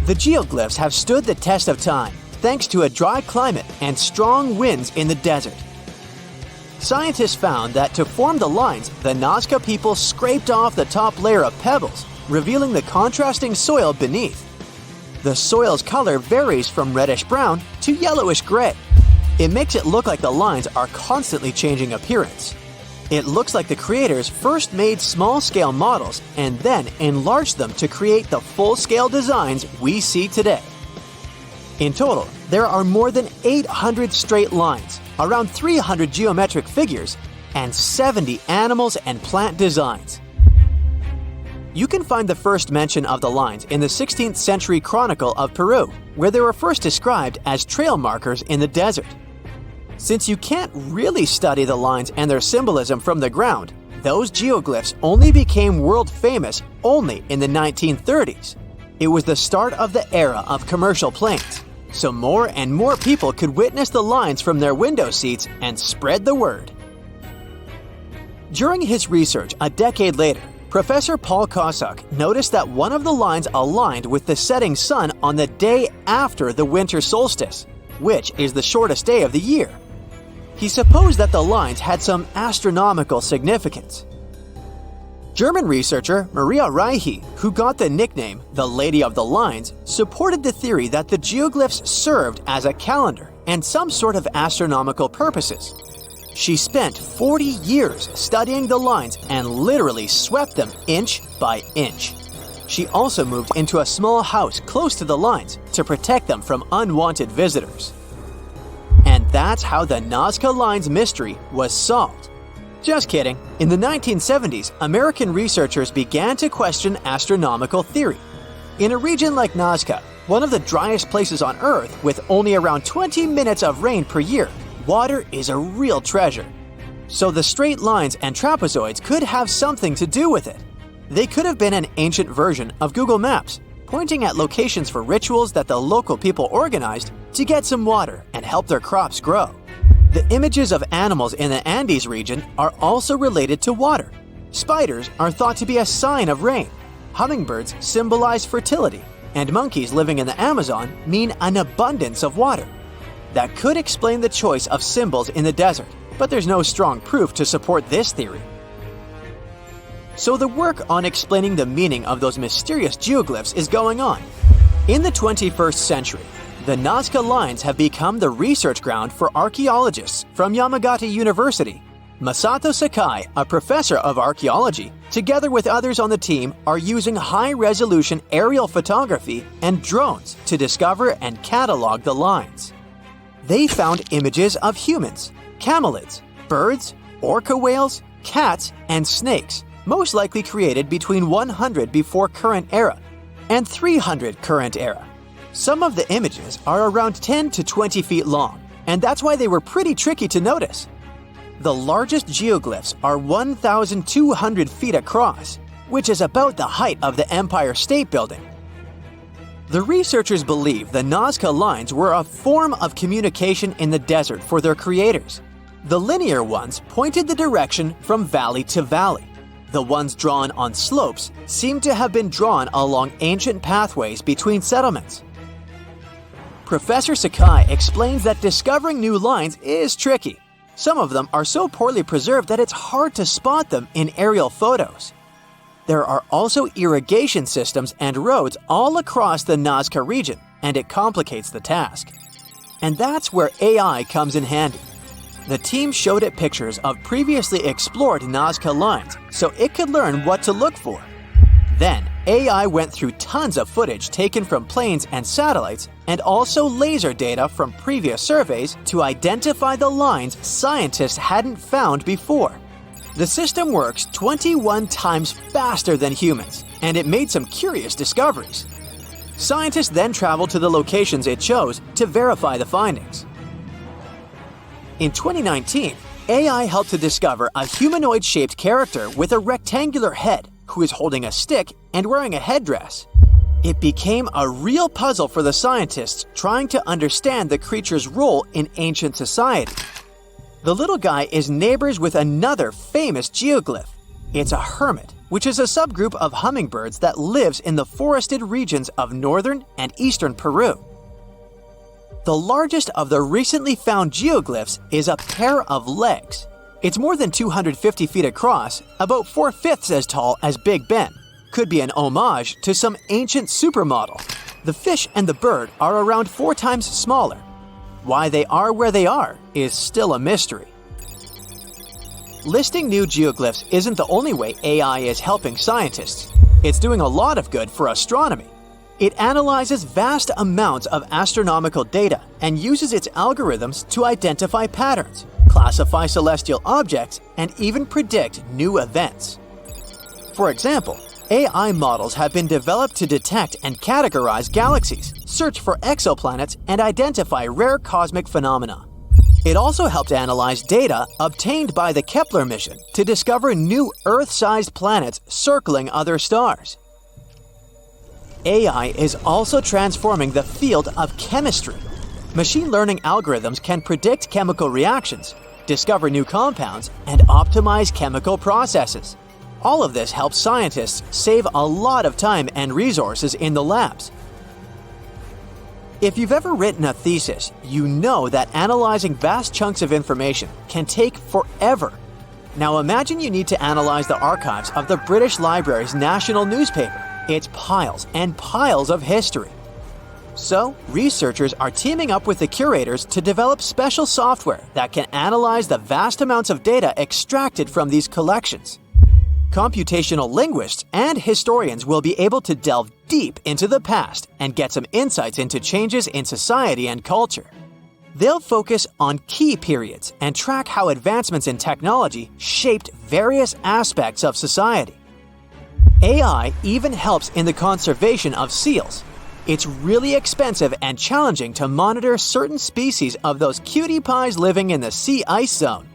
The geoglyphs have stood the test of time thanks to a dry climate and strong winds in the desert. Scientists found that to form the lines, the Nazca people scraped off the top layer of pebbles, revealing the contrasting soil beneath. The soil's color varies from reddish-brown to yellowish-gray. It makes it look like the lines are constantly changing appearance. It looks like the creators first made small-scale models and then enlarged them to create the full-scale designs we see today. In total, there are more than 800 straight lines, around 300 geometric figures, and 70 animals and plant designs. You can find the first mention of the lines in the 16th century Chronicle of Peru, where they were first described as trail markers in the desert. Since you can't really study the lines and their symbolism from the ground, those geoglyphs only became world famous only in the 1930s. It was the start of the era of commercial planes, so more and more people could witness the lines from their window seats and spread the word. During his research a decade later, Professor Paul Kossak noticed that one of the lines aligned with the setting sun on the day after the winter solstice, which is the shortest day of the year. He supposed that the lines had some astronomical significance. German researcher Maria Reiche, who got the nickname the Lady of the Lines, supported the theory that the geoglyphs served as a calendar and some sort of astronomical purposes. She spent 40 years studying the lines and literally swept them inch by inch. She also moved into a small house close to the lines to protect them from unwanted visitors. And that's how the Nazca Lines mystery was solved. Just kidding. In the 1970s, American researchers began to question astronomical theory. In a region like Nazca, one of the driest places on Earth with only around 20 minutes of rain per year, water is a real treasure. So the straight lines and trapezoids could have something to do with it. They could have been an ancient version of Google Maps, pointing at locations for rituals that the local people organized to get some water and help their crops grow. The images of animals in the Andes region are also related to water. Spiders are thought to be a sign of rain. Hummingbirds symbolize fertility, and monkeys living in the Amazon mean an abundance of water. That could explain the choice of symbols in the desert, but there's no strong proof to support this theory. So the work on explaining the meaning of those mysterious geoglyphs is going on. In the 21st century, the Nazca Lines have become the research ground for archaeologists from Yamagata University. Masato Sakai, a professor of archaeology, together with others on the team, are using high-resolution aerial photography and drones to discover and catalog the lines. They found images of humans, camelids, birds, orca whales, cats, and snakes, most likely created between 100 before current era and 300 current era. Some of the images are around 10 to 20 feet long, and that's why they were pretty tricky to notice. The largest geoglyphs are 1,200 feet across, which is about the height of the Empire State Building. The researchers believe the Nazca Lines were a form of communication in the desert for their creators. The linear ones pointed the direction from valley to valley. The ones drawn on slopes seem to have been drawn along ancient pathways between settlements. Professor Sakai explains that discovering new lines is tricky. Some of them are so poorly preserved that it's hard to spot them in aerial photos. There are also irrigation systems and roads all across the Nazca region, and it complicates the task. And that's where AI comes in handy. The team showed it pictures of previously explored Nazca Lines so it could learn what to look for. Then, AI went through tons of footage taken from planes and satellites and also laser data from previous surveys to identify the lines scientists hadn't found before. The system works 21 times faster than humans, and it made some curious discoveries. Scientists then traveled to the locations it chose to verify the findings. In 2019, AI helped to discover a humanoid-shaped character with a rectangular head who is holding a stick and wearing a headdress. It became a real puzzle for the scientists trying to understand the creature's role in ancient society. The little guy is neighbors with another famous geoglyph. It's a hermit, which is a subgroup of hummingbirds that lives in the forested regions of northern and eastern Peru. The largest of the recently found geoglyphs is a pair of legs. It's more than 250 feet across, about 4/5 as tall as Big Ben. Could be an homage to some ancient supermodel. The fish and the bird are around 4 times smaller. Why they are where they are is still a mystery. Listing new geoglyphs isn't the only way AI is helping scientists. It's doing a lot of good for astronomy. It analyzes vast amounts of astronomical data and uses its algorithms to identify patterns, classify celestial objects, and even predict new events. For example, AI models have been developed to detect and categorize galaxies, search for exoplanets, and identify rare cosmic phenomena. It also helped analyze data obtained by the Kepler mission to discover new Earth-sized planets circling other stars. AI is also transforming the field of chemistry. Machine learning algorithms can predict chemical reactions, discover new compounds, and optimize chemical processes. All of this helps scientists save a lot of time and resources in the labs. If you've ever written a thesis, you know that analyzing vast chunks of information can take forever. Now imagine you need to analyze the archives of the British Library's national newspaper. It's piles and piles of history. So, researchers are teaming up with the curators to develop special software that can analyze the vast amounts of data extracted from these collections. Computational linguists and historians will be able to delve deep into the past and get some insights into changes in society and culture. They'll focus on key periods and track how advancements in technology shaped various aspects of society. AI even helps in the conservation of seals. It's really expensive and challenging to monitor certain species of those cutie pies living in the sea ice zone.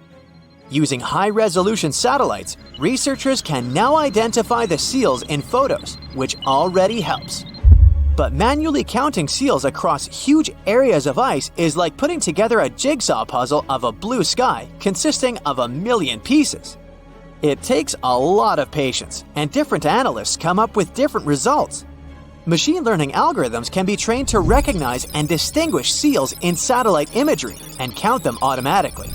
Using high-resolution satellites, researchers can now identify the seals in photos, which already helps. But manually counting seals across huge areas of ice is like putting together a jigsaw puzzle of a blue sky consisting of 1 million pieces. It takes a lot of patience, and different analysts come up with different results. Machine learning algorithms can be trained to recognize and distinguish seals in satellite imagery and count them automatically.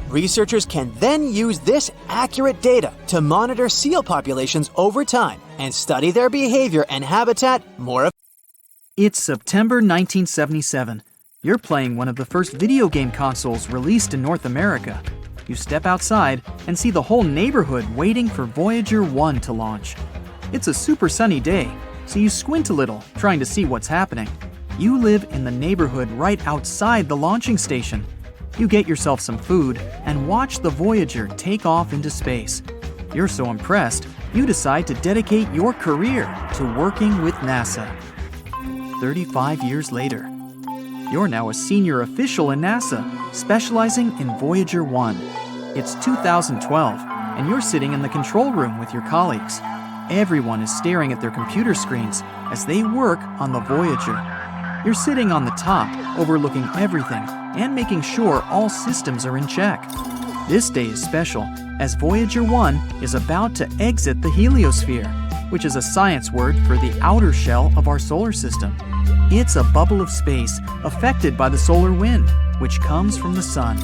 Researchers can then use this accurate data to monitor seal populations over time and study their behavior and habitat more effectively.
It's September 1977. You're playing one of the first video game consoles released in North America. You step outside and see the whole neighborhood waiting for Voyager 1 to launch. It's a super sunny day, so you squint a little, trying to see what's happening. You live in the neighborhood right outside the launching station. You get yourself some food and watch the Voyager take off into space. You're so impressed, you decide to dedicate your career to working with NASA. 35 years later, you're now a senior official in NASA, specializing in Voyager 1. It's 2012, and you're sitting in the control room with your colleagues. Everyone is staring at their computer screens as they work on the Voyager. You're sitting on the top, overlooking everything and making sure all systems are in check. This day is special, as Voyager 1 is about to exit the heliosphere, which is a science word for the outer shell of our solar system. It's a bubble of space affected by the solar wind, which comes from the sun.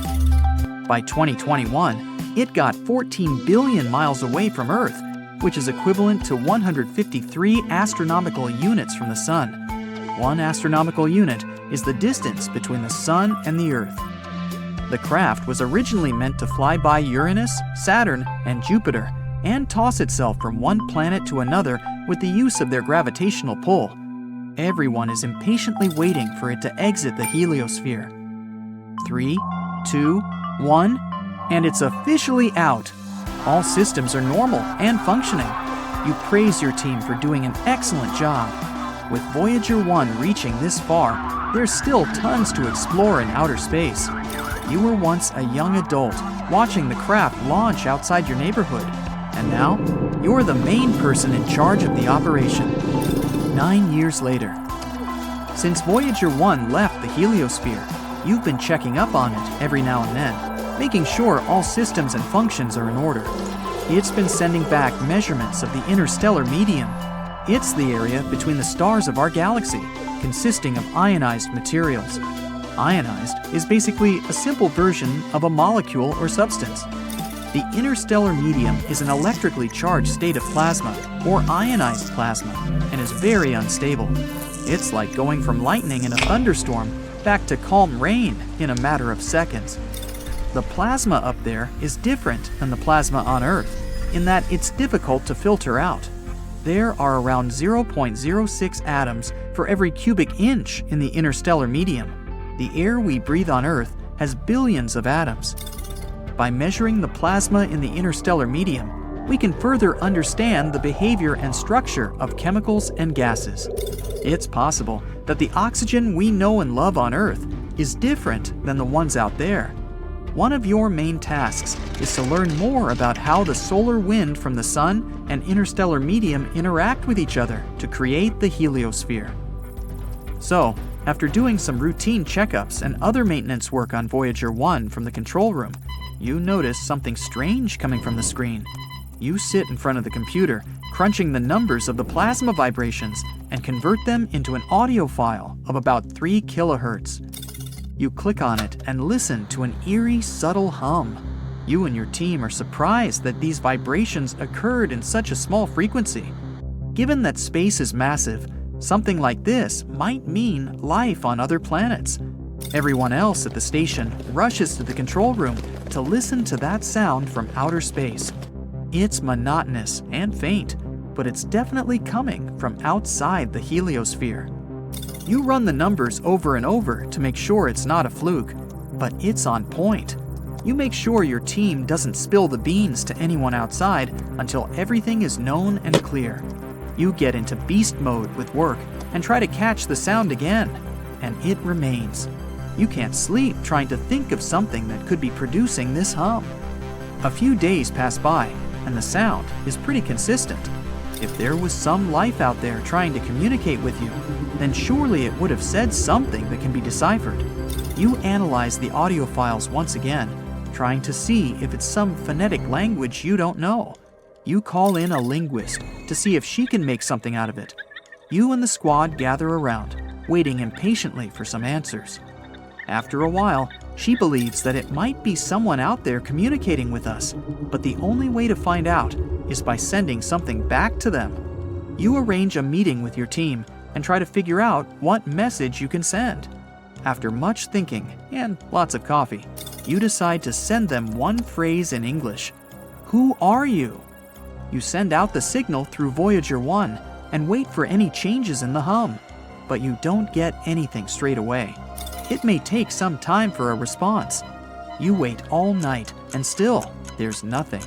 By 2021, it got 14 billion miles away from Earth, which is equivalent to 153 astronomical units from the sun. 1 astronomical unit is the distance between the sun and the Earth. The craft was originally meant to fly by Uranus, Saturn, and Jupiter, and toss itself from one planet to another with the use of their gravitational pull. Everyone is impatiently waiting for it to exit the heliosphere. 3, 2, 1, and it's officially out. All systems are normal and functioning. You praise your team for doing an excellent job. With Voyager 1 reaching this far, there's still tons to explore in outer space. You were once a young adult watching the craft launch outside your neighborhood, and now you're the main person in charge of the operation. 9 years later. Since Voyager 1 left the heliosphere, you've been checking up on it every now and then, making sure all systems and functions are in order. It's been sending back measurements of the interstellar medium. It's the area between the stars of our galaxy, consisting of ionized materials. Ionized is basically a simple version of a molecule or substance. The interstellar medium is an electrically charged state of plasma, or ionized plasma, and is very unstable. It's like going from lightning in a thunderstorm back to calm rain in a matter of seconds. The plasma up there is different than the plasma on Earth, in that it's difficult to filter out. There are around 0.06 atoms for every cubic inch in the interstellar medium. The air we breathe on Earth has billions of atoms. By measuring the plasma in the interstellar medium, we can further understand the behavior and structure of chemicals and gases. It's possible that the oxygen we know and love on Earth is different than the ones out there. One of your main tasks is to learn more about how the solar wind from the sun and interstellar medium interact with each other to create the heliosphere. So, after doing some routine checkups and other maintenance work on Voyager 1 from the control room, you notice something strange coming from the screen. You sit in front of the computer, crunching the numbers of the plasma vibrations and convert them into an audio file of about 3 kilohertz. You click on it and listen to an eerie, subtle hum. You and your team are surprised that these vibrations occurred in such a small frequency. Given that space is massive, something like this might mean life on other planets. Everyone else at the station rushes to the control room to listen to that sound from outer space. It's monotonous and faint, but it's definitely coming from outside the heliosphere. You run the numbers over and over to make sure it's not a fluke, but it's on point. You make sure your team doesn't spill the beans to anyone outside until everything is known and clear. You get into beast mode with work and try to catch the sound again, and it remains. You can't sleep trying to think of something that could be producing this hum. A few days pass by, and the sound is pretty consistent. If there was some life out there trying to communicate with you, then surely it would have said something that can be deciphered. You analyze the audio files once again, trying to see if it's some phonetic language you don't know. You call in a linguist to see if she can make something out of it. You and the squad gather around, waiting impatiently for some answers. After a while, she believes that it might be someone out there communicating with us, but the only way to find out is by sending something back to them. You arrange a meeting with your team and try to figure out what message you can send. After much thinking and lots of coffee, you decide to send them one phrase in English. Who are you? You send out the signal through Voyager 1 and wait for any changes in the hum, but you don't get anything straight away. It may take some time for a response. You wait all night and still, there's nothing.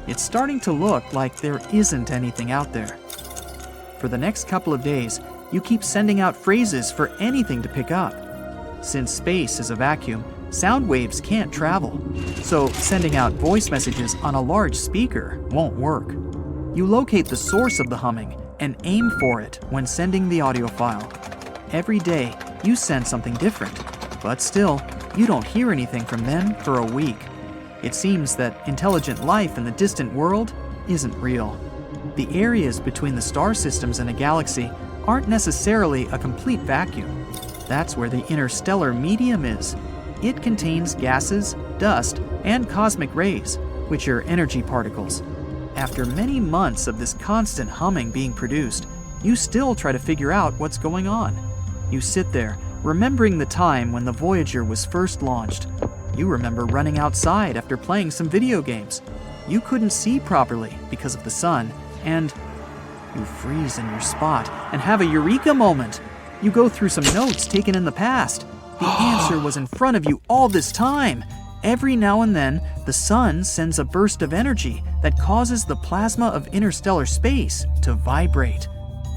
It's starting to look like there isn't anything out there. For the next couple of days, you keep sending out phrases for anything to pick up. Since space is a vacuum, sound waves can't travel, so sending out voice messages on a large speaker won't work. You locate the source of the humming and aim for it when sending the audio file. Every day, you send something different, but still, you don't hear anything from them for a week. It seems that intelligent life in the distant world isn't real. The areas between the star systems in a galaxy aren't necessarily a complete vacuum. That's where the interstellar medium is. It contains gases, dust, and cosmic rays, which are energy particles. After many months of this constant humming being produced, you still try to figure out what's going on. You sit there, remembering the time when the Voyager was first launched. You remember running outside after playing some video games. You couldn't see properly because of the sun, and you freeze in your spot and have a eureka moment. You go through some notes taken in the past. The answer was in front of you all this time. Every now and then, the sun sends a burst of energy that causes the plasma of interstellar space to vibrate.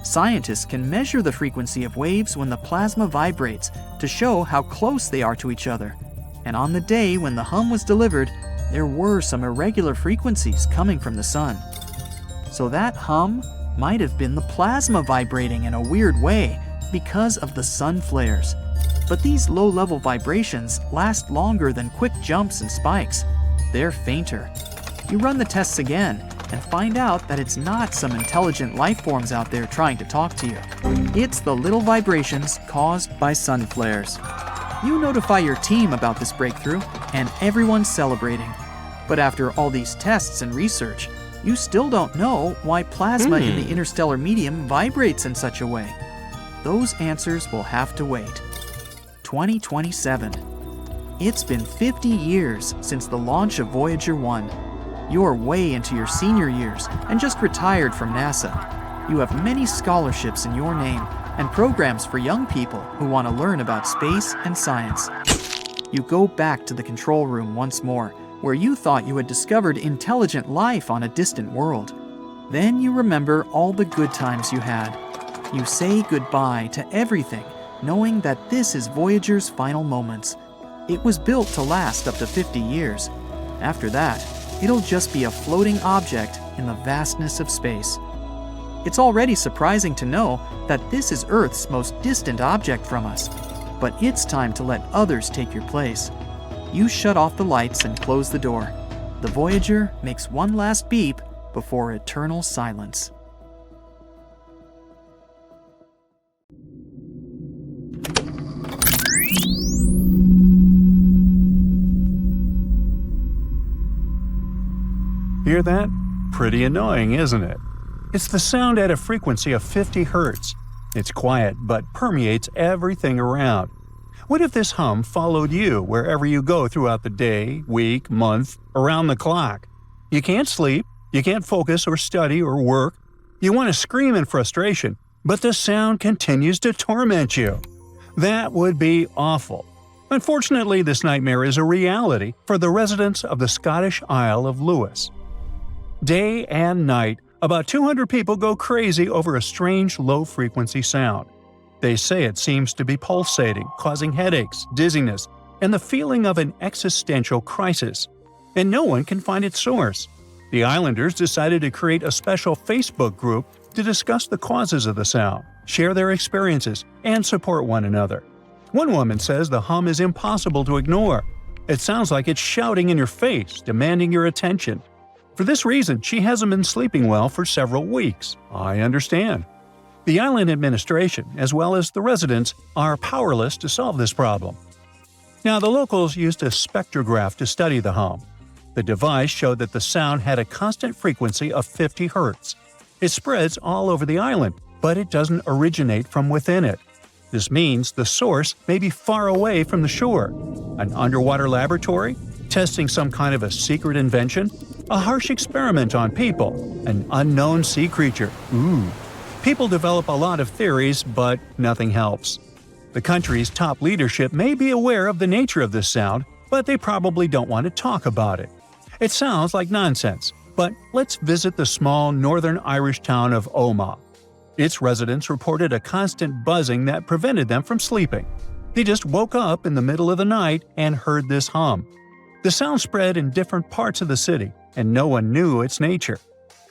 Scientists can measure the frequency of waves when the plasma vibrates to show how close they are to each other. And on the day when the hum was delivered, there were some irregular frequencies coming from the sun. So that hum might have been the plasma vibrating in a weird way because of the sun flares. But these low-level vibrations last longer than quick jumps and spikes. They're fainter. You run the tests again and find out that it's not some intelligent life forms out there trying to talk to you. It's the little vibrations caused by sun flares. You notify your team about this breakthrough, and everyone's celebrating. But after all these tests and research, you still don't know why plasma in the interstellar medium vibrates in such a way. Those answers will have to wait. 2027. It's been 50 years since the launch of Voyager 1. You're way into your senior years and just retired from NASA. You have many scholarships in your name and programs for young people who want to learn about space and science. You go back to the control room once more, where you thought you had discovered intelligent life on a distant world. Then you remember all the good times you had. You say goodbye to everything, knowing that this is Voyager's final moments. It was built to last up to 50 years. After that, it'll just be a floating object in the vastness of space. It's already surprising to know that this is Earth's most distant object from us, but it's time to let others take your place. You shut off the lights and close the door. The Voyager makes one last beep before eternal silence.
Hear that? Pretty annoying, isn't it? It's the sound at a frequency of 50 Hz. It's quiet, but permeates everything around. What if this hum followed you wherever you go throughout the day, week, month, around the clock? You can't sleep, You can't focus or study or work. You want to scream in frustration, but the sound continues to torment you. That would be awful. Unfortunately, this nightmare is a reality for the residents of the Scottish Isle of Lewis. Day and night, about 200 people go crazy over a strange low-frequency sound. They say it seems to be pulsating, causing headaches, dizziness, and the feeling of an existential crisis. And no one can find its source. The islanders decided to create a special Facebook group to discuss the causes of the sound, share their experiences, and support one another. One woman says the hum is impossible to ignore. It sounds like it's shouting in your face, demanding your attention. For this reason, she hasn't been sleeping well for several weeks. I understand. The island administration, as well as the residents, are powerless to solve this problem. Now, the locals used a spectrograph to study the hum. The device showed that the sound had a constant frequency of 50 Hz. It spreads all over the island, but it doesn't originate from within it. This means the source may be far away from the shore. An underwater laboratory? Testing some kind of a secret invention? A harsh experiment on people? An unknown sea creature? Ooh. People develop a lot of theories, but nothing helps. The country's top leadership may be aware of the nature of this sound, but they probably don't want to talk about it. It sounds like nonsense, but let's visit the small northern Irish town of Omagh. Its residents reported a constant buzzing that prevented them from sleeping. They just woke up in the middle of the night and heard this hum. The sound spread in different parts of the city, and no one knew its nature.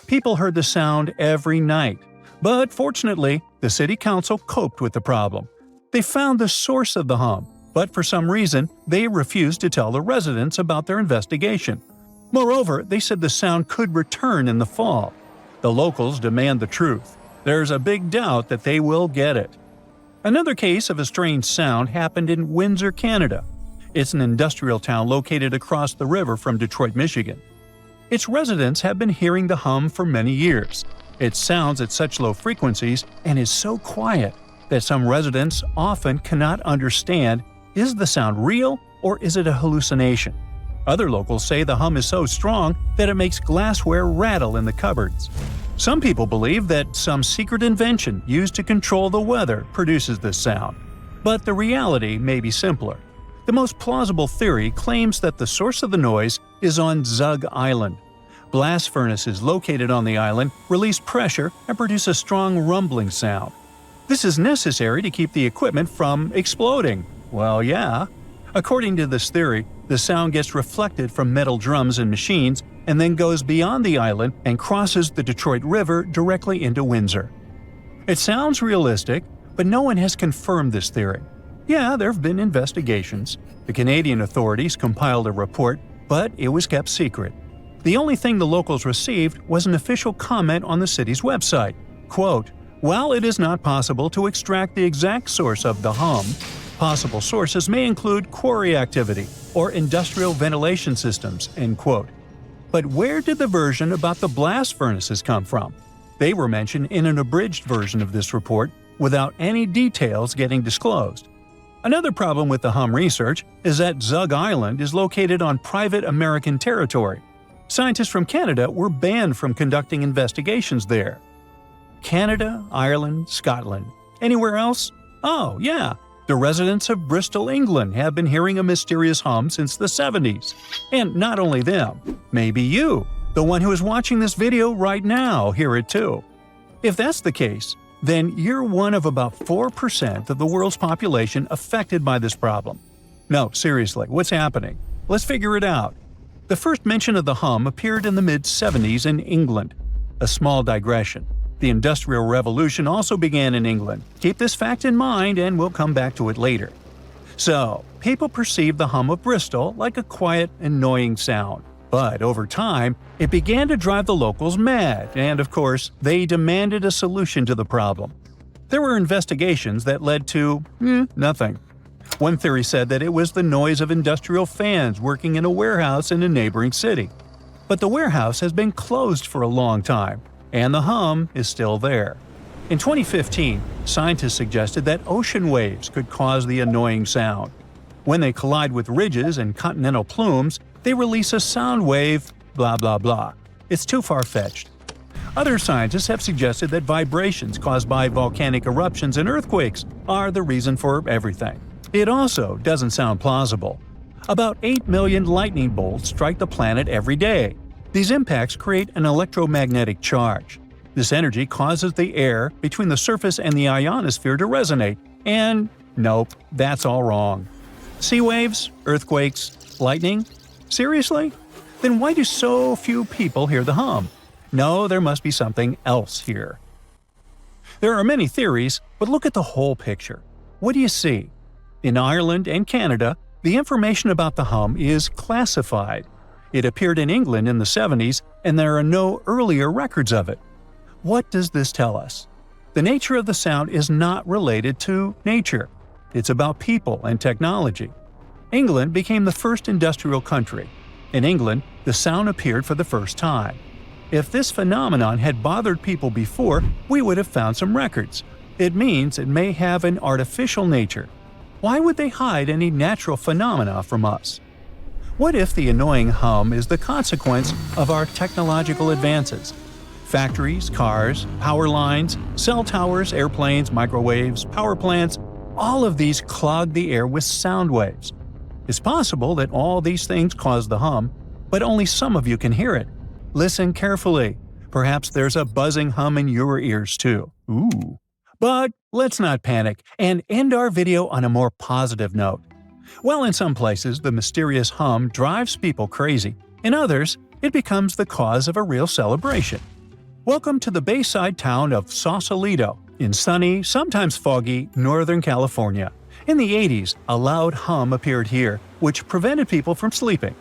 People heard the sound every night, but fortunately, the city council coped with the problem. They found the source of the hum, but for some reason, they refused to tell the residents about their investigation. Moreover, they said the sound could return in the fall. The locals demand the truth. There's a big doubt that they will get it. Another case of a strange sound happened in Windsor, Canada. It's an industrial town located across the river from Detroit, Michigan. Its residents have been hearing the hum for many years. It sounds at such low frequencies and is so quiet that some residents often cannot understand, is the sound real or is it a hallucination? Other locals say the hum is so strong that it makes glassware rattle in the cupboards. Some people believe that some secret invention used to control the weather produces this sound. But the reality may be simpler. The most plausible theory claims that the source of the noise is on Zug Island. Blast furnaces located on the island release pressure and produce a strong rumbling sound. This is necessary to keep the equipment from exploding. Well, yeah. According to this theory, the sound gets reflected from metal drums and machines and then goes beyond the island and crosses the Detroit River directly into Windsor. It sounds realistic, but no one has confirmed this theory. Yeah, there have been investigations. The Canadian authorities compiled a report, but it was kept secret. The only thing the locals received was an official comment on the city's website. Quote, "While it is not possible to extract the exact source of the hum, possible sources may include quarry activity or industrial ventilation systems," end quote. But where did the version about the blast furnaces come from? They were mentioned in an abridged version of this report without any details getting disclosed. Another problem with the hum research is that Zug Island is located on private American territory. Scientists from Canada were banned from conducting investigations there. Canada, Ireland, Scotland. Anywhere else? Oh, yeah. The residents of Bristol, England have been hearing a mysterious hum since the 70s. And not only them, maybe you, the one who is watching this video right now, hear it too. If that's the case, then you're one of about 4% of the world's population affected by this problem. No, seriously, what's happening? Let's figure it out. The first mention of the hum appeared in the mid-70s in England. A small digression. The Industrial Revolution also began in England. Keep this fact in mind and we'll come back to it later. So, people perceived the hum of Bristol like a quiet, annoying sound. But over time, it began to drive the locals mad, and of course, they demanded a solution to the problem. There were investigations that led to nothing. One theory said that it was the noise of industrial fans working in a warehouse in a neighboring city. But the warehouse has been closed for a long time, and the hum is still there. In 2015, scientists suggested that ocean waves could cause the annoying sound. When they collide with ridges and continental plumes, they release a sound wave, blah blah blah. It's too far-fetched. Other scientists have suggested that vibrations caused by volcanic eruptions and earthquakes are the reason for everything. It also doesn't sound plausible. About 8 million lightning bolts strike the planet every day. These impacts create an electromagnetic charge. This energy causes the air between the surface and the ionosphere to resonate, and nope, that's all wrong. Sea waves, earthquakes, lightning? Seriously? Then why do so few people hear the hum? No, there must be something else here. There are many theories, but look at the whole picture. What do you see? In Ireland and Canada, the information about the hum is classified. It appeared in England in the 70s, and there are no earlier records of it. What does this tell us? The nature of the sound is not related to nature. It's about people and technology. England became the first industrial country. In England, the sound appeared for the first time. If this phenomenon had bothered people before, we would have found some records. It means it may have an artificial nature. Why would they hide any natural phenomena from us? What if the annoying hum is the consequence of our technological advances? Factories, cars, power lines, cell towers, airplanes, microwaves, power plants, all of these clog the air with sound waves. It's possible that all these things cause the hum, but only some of you can hear it. Listen carefully. Perhaps there's a buzzing hum in your ears too. Ooh. But let's not panic and end our video on a more positive note. While in some places the mysterious hum drives people crazy, in others it becomes the cause of a real celebration. Welcome to the bayside town of Sausalito in sunny, sometimes foggy, Northern California. In the 80s, a loud hum appeared here, which prevented people from sleeping.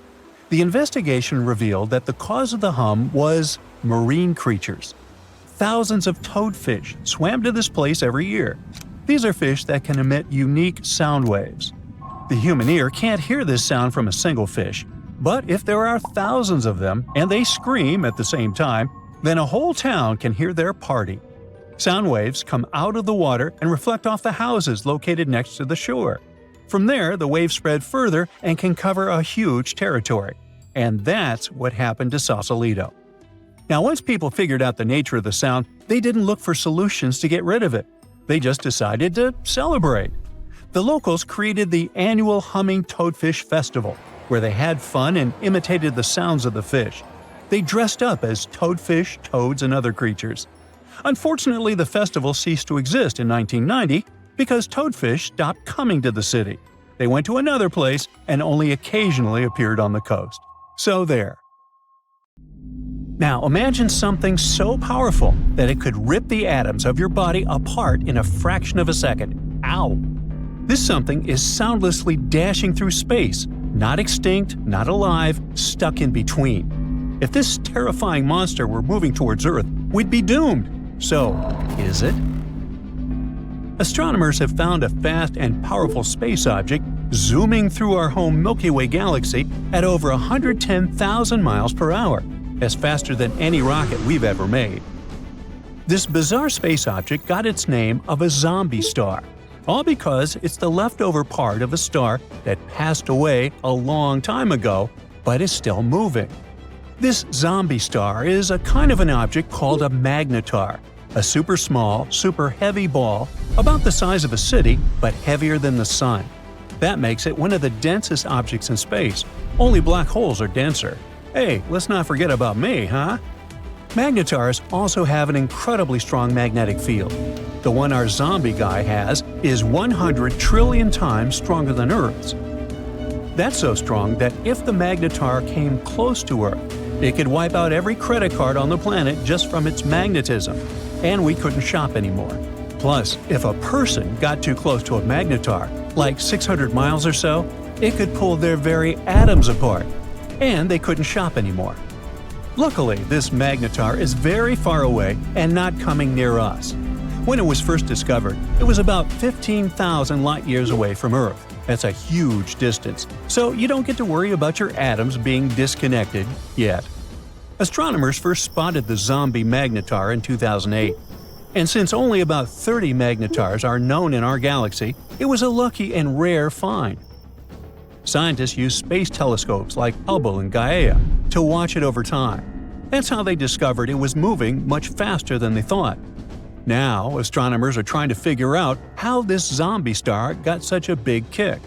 The investigation revealed that the cause of the hum was marine creatures. Thousands of toadfish swam to this place every year. These are fish that can emit unique sound waves. The human ear can't hear this sound from a single fish, but if there are thousands of them and they scream at the same time, then a whole town can hear their party. Sound waves come out of the water and reflect off the houses located next to the shore. From there, the waves spread further and can cover a huge territory. And that's what happened to Sausalito. Now, once people figured out the nature of the sound, they didn't look for solutions to get rid of it. They just decided to celebrate. The locals created the annual Humming Toadfish Festival, where they had fun and imitated the sounds of the fish. They dressed up as toadfish, toads, and other creatures. Unfortunately, the festival ceased to exist in 1990 because toadfish stopped coming to the city. They went to another place and only occasionally appeared on the coast. So there. Now imagine something so powerful that it could rip the atoms of your body apart in a fraction of a second. Ow! This something is soundlessly dashing through space, not extinct, not alive, stuck in between. If this terrifying monster were moving towards Earth, we'd be doomed. So, is it? Astronomers have found a fast and powerful space object zooming through our home Milky Way galaxy at over 110,000 miles per hour. That's faster than any rocket we've ever made. This bizarre space object got its name of a zombie star, all because it's the leftover part of a star that passed away a long time ago, but is still moving. This zombie star is a kind of an object called a magnetar, a super small, super heavy ball about the size of a city but heavier than the sun. That makes it one of the densest objects in space. Only black holes are denser. Hey, let's not forget about me, huh? Magnetars also have an incredibly strong magnetic field. The one our zombie guy has is 100 trillion times stronger than Earth's. That's so strong that if the magnetar came close to Earth, it could wipe out every credit card on the planet just from its magnetism, and we couldn't shop anymore. Plus, if a person got too close to a magnetar, like 600 miles or so, it could pull their very atoms apart, and they couldn't shop anymore. Luckily, this magnetar is very far away and not coming near us. When it was first discovered, it was about 15,000 light-years away from Earth. That's a huge distance, so you don't get to worry about your atoms being disconnected yet. Astronomers first spotted the zombie magnetar in 2008. And since only about 30 magnetars are known in our galaxy, it was a lucky and rare find. Scientists use space telescopes like Hubble and Gaia to watch it over time. That's how they discovered it was moving much faster than they thought. Now, astronomers are trying to figure out how this zombie star got such a big kick.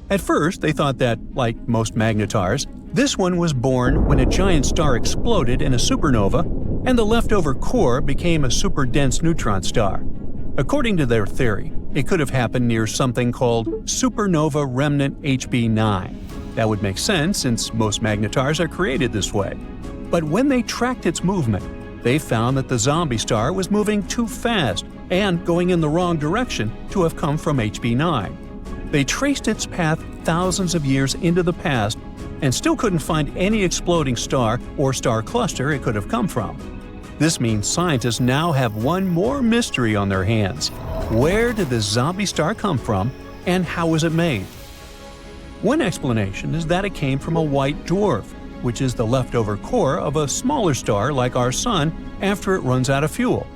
At first, they thought that, like most magnetars, this one was born when a giant star exploded in a supernova and the leftover core became a super-dense neutron star. According to their theory, it could have happened near something called supernova remnant HB9. That would make sense since most magnetars are created this way. But when they tracked its movement, they found that the zombie star was moving too fast and going in the wrong direction to have come from HB9. They traced its path thousands of years into the past and still couldn't find any exploding star or star cluster it could have come from. This means scientists now have one more mystery on their hands. Where did the zombie star come from, and how was it made? One explanation is that it came from a white dwarf, which is the leftover core of a smaller star like our Sun after it runs out of fuel.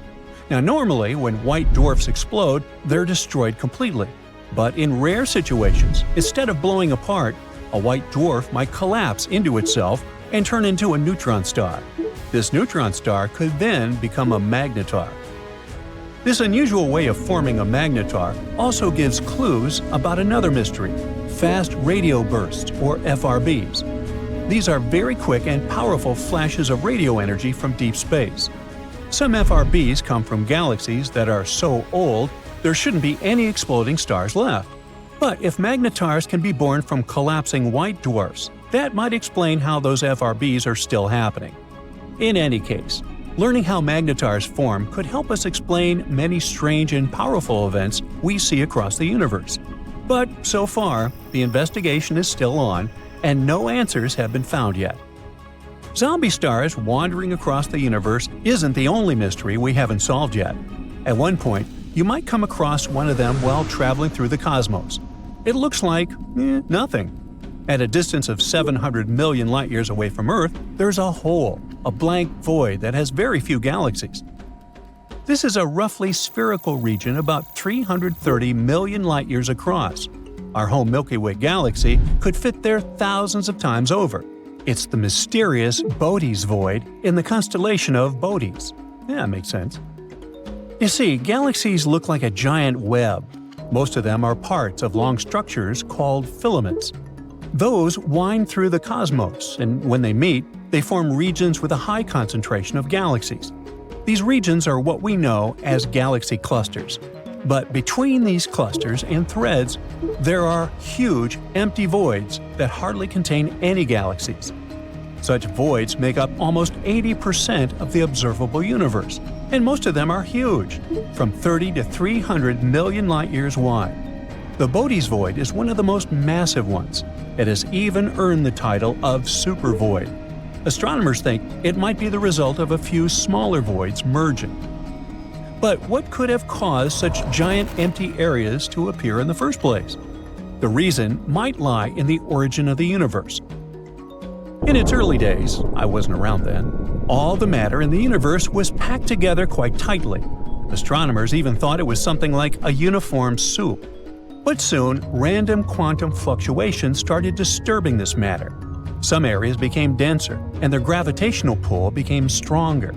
Now normally, when white dwarfs explode, they're destroyed completely. But in rare situations, instead of blowing apart, a white dwarf might collapse into itself and turn into a neutron star. This neutron star could then become a magnetar. This unusual way of forming a magnetar also gives clues about another mystery: fast radio bursts, or FRBs. These are very quick and powerful flashes of radio energy from deep space. Some FRBs come from galaxies that are so old there shouldn't be any exploding stars left. But if magnetars can be born from collapsing white dwarfs, that might explain how those FRBs are still happening. In any case, learning how magnetars form could help us explain many strange and powerful events we see across the universe. But so far, the investigation is still on, and no answers have been found yet. Zombie stars wandering across the universe isn't the only mystery we haven't solved yet. At one point, you might come across one of them while traveling through the cosmos. It looks like nothing. At a distance of 700 million light-years away from Earth, there's a hole, a blank void that has very few galaxies. This is a roughly spherical region about 330 million light-years across. Our home Milky Way galaxy could fit there thousands of times over. It's the mysterious Bode's void in the constellation of Bodes. Yeah, makes sense. You see, galaxies look like a giant web. Most of them are parts of long structures called filaments. Those wind through the cosmos, and when they meet, they form regions with a high concentration of galaxies. These regions are what we know as galaxy clusters. But between these clusters and threads, there are huge, empty voids that hardly contain any galaxies. Such voids make up almost 80% of the observable universe, and most of them are huge, from 30 to 300 million light-years wide. The Bode's void is one of the most massive ones. It has even earned the title of supervoid. Astronomers think it might be the result of a few smaller voids merging. But what could have caused such giant empty areas to appear in the first place? The reason might lie in the origin of the universe. In its early days, I wasn't around then, all the matter in the universe was packed together quite tightly. Astronomers even thought it was something like a uniform soup. But soon, random quantum fluctuations started disturbing this matter. Some areas became denser, and their gravitational pull became stronger.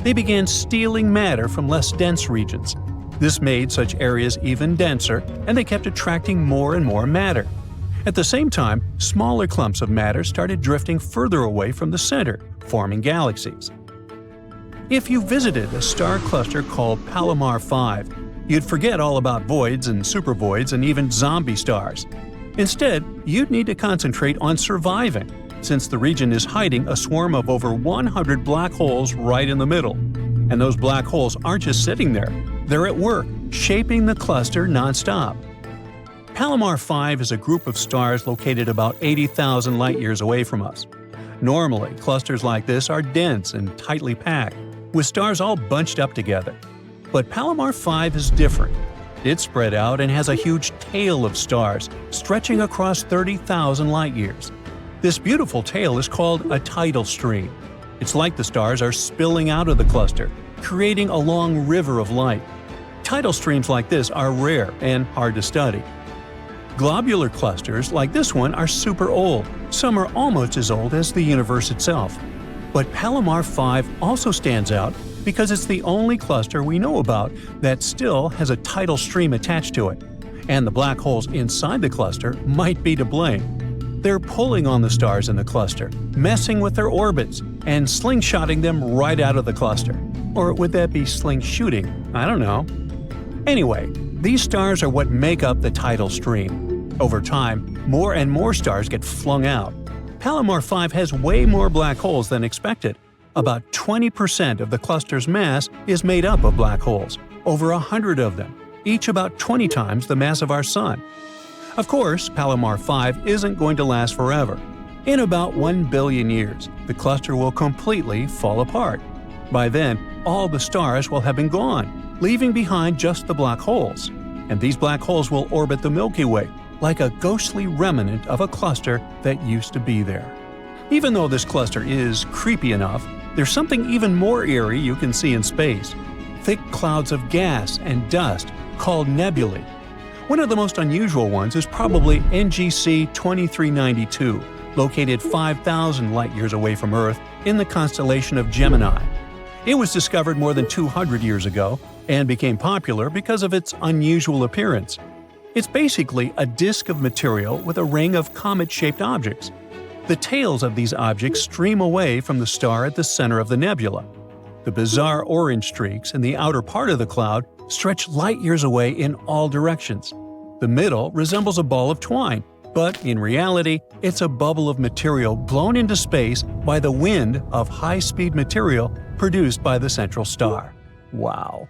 They began stealing matter from less dense regions. This made such areas even denser, and they kept attracting more and more matter. At the same time, smaller clumps of matter started drifting further away from the center, forming galaxies. If you visited a star cluster called Palomar 5, you'd forget all about voids and supervoids and even zombie stars. Instead, you'd need to concentrate on surviving, since the region is hiding a swarm of over 100 black holes right in the middle. And those black holes aren't just sitting there, they're at work, shaping the cluster nonstop. Palomar 5 is a group of stars located about 80,000 light-years away from us. Normally, clusters like this are dense and tightly packed, with stars all bunched up together. But Palomar 5 is different. It's spread out and has a huge tail of stars, stretching across 30,000 light-years. This beautiful tail is called a tidal stream. It's like the stars are spilling out of the cluster, creating a long river of light. Tidal streams like this are rare and hard to study. Globular clusters like this one are super old. Some are almost as old as the universe itself. But Palomar 5 also stands out because it's the only cluster we know about that still has a tidal stream attached to it, and the black holes inside the cluster might be to blame. They're pulling on the stars in the cluster, messing with their orbits, and slingshotting them right out of the cluster. Or would that be slingshooting? I don't know. Anyway, these stars are what make up the tidal stream. Over time, more and more stars get flung out. Palomar 5 has way more black holes than expected. About 20% of the cluster's mass is made up of black holes, over 100 of them, each about 20 times the mass of our Sun. Of course, Palomar 5 isn't going to last forever. In about 1 billion years, the cluster will completely fall apart. By then, all the stars will have been gone, leaving behind just the black holes. And these black holes will orbit the Milky Way, like a ghostly remnant of a cluster that used to be there. Even though this cluster is creepy enough, there's something even more eerie you can see in space: thick clouds of gas and dust called nebulae. One of the most unusual ones is probably NGC 2392, located 5,000 light-years away from Earth in the constellation of Gemini. It was discovered more than 200 years ago and became popular because of its unusual appearance. It's basically a disk of material with a ring of comet-shaped objects. The tails of these objects stream away from the star at the center of the nebula. The bizarre orange streaks in the outer part of the cloud stretch light-years away in all directions. The middle resembles a ball of twine, but in reality, it's a bubble of material blown into space by the wind of high-speed material produced by the central star. Wow.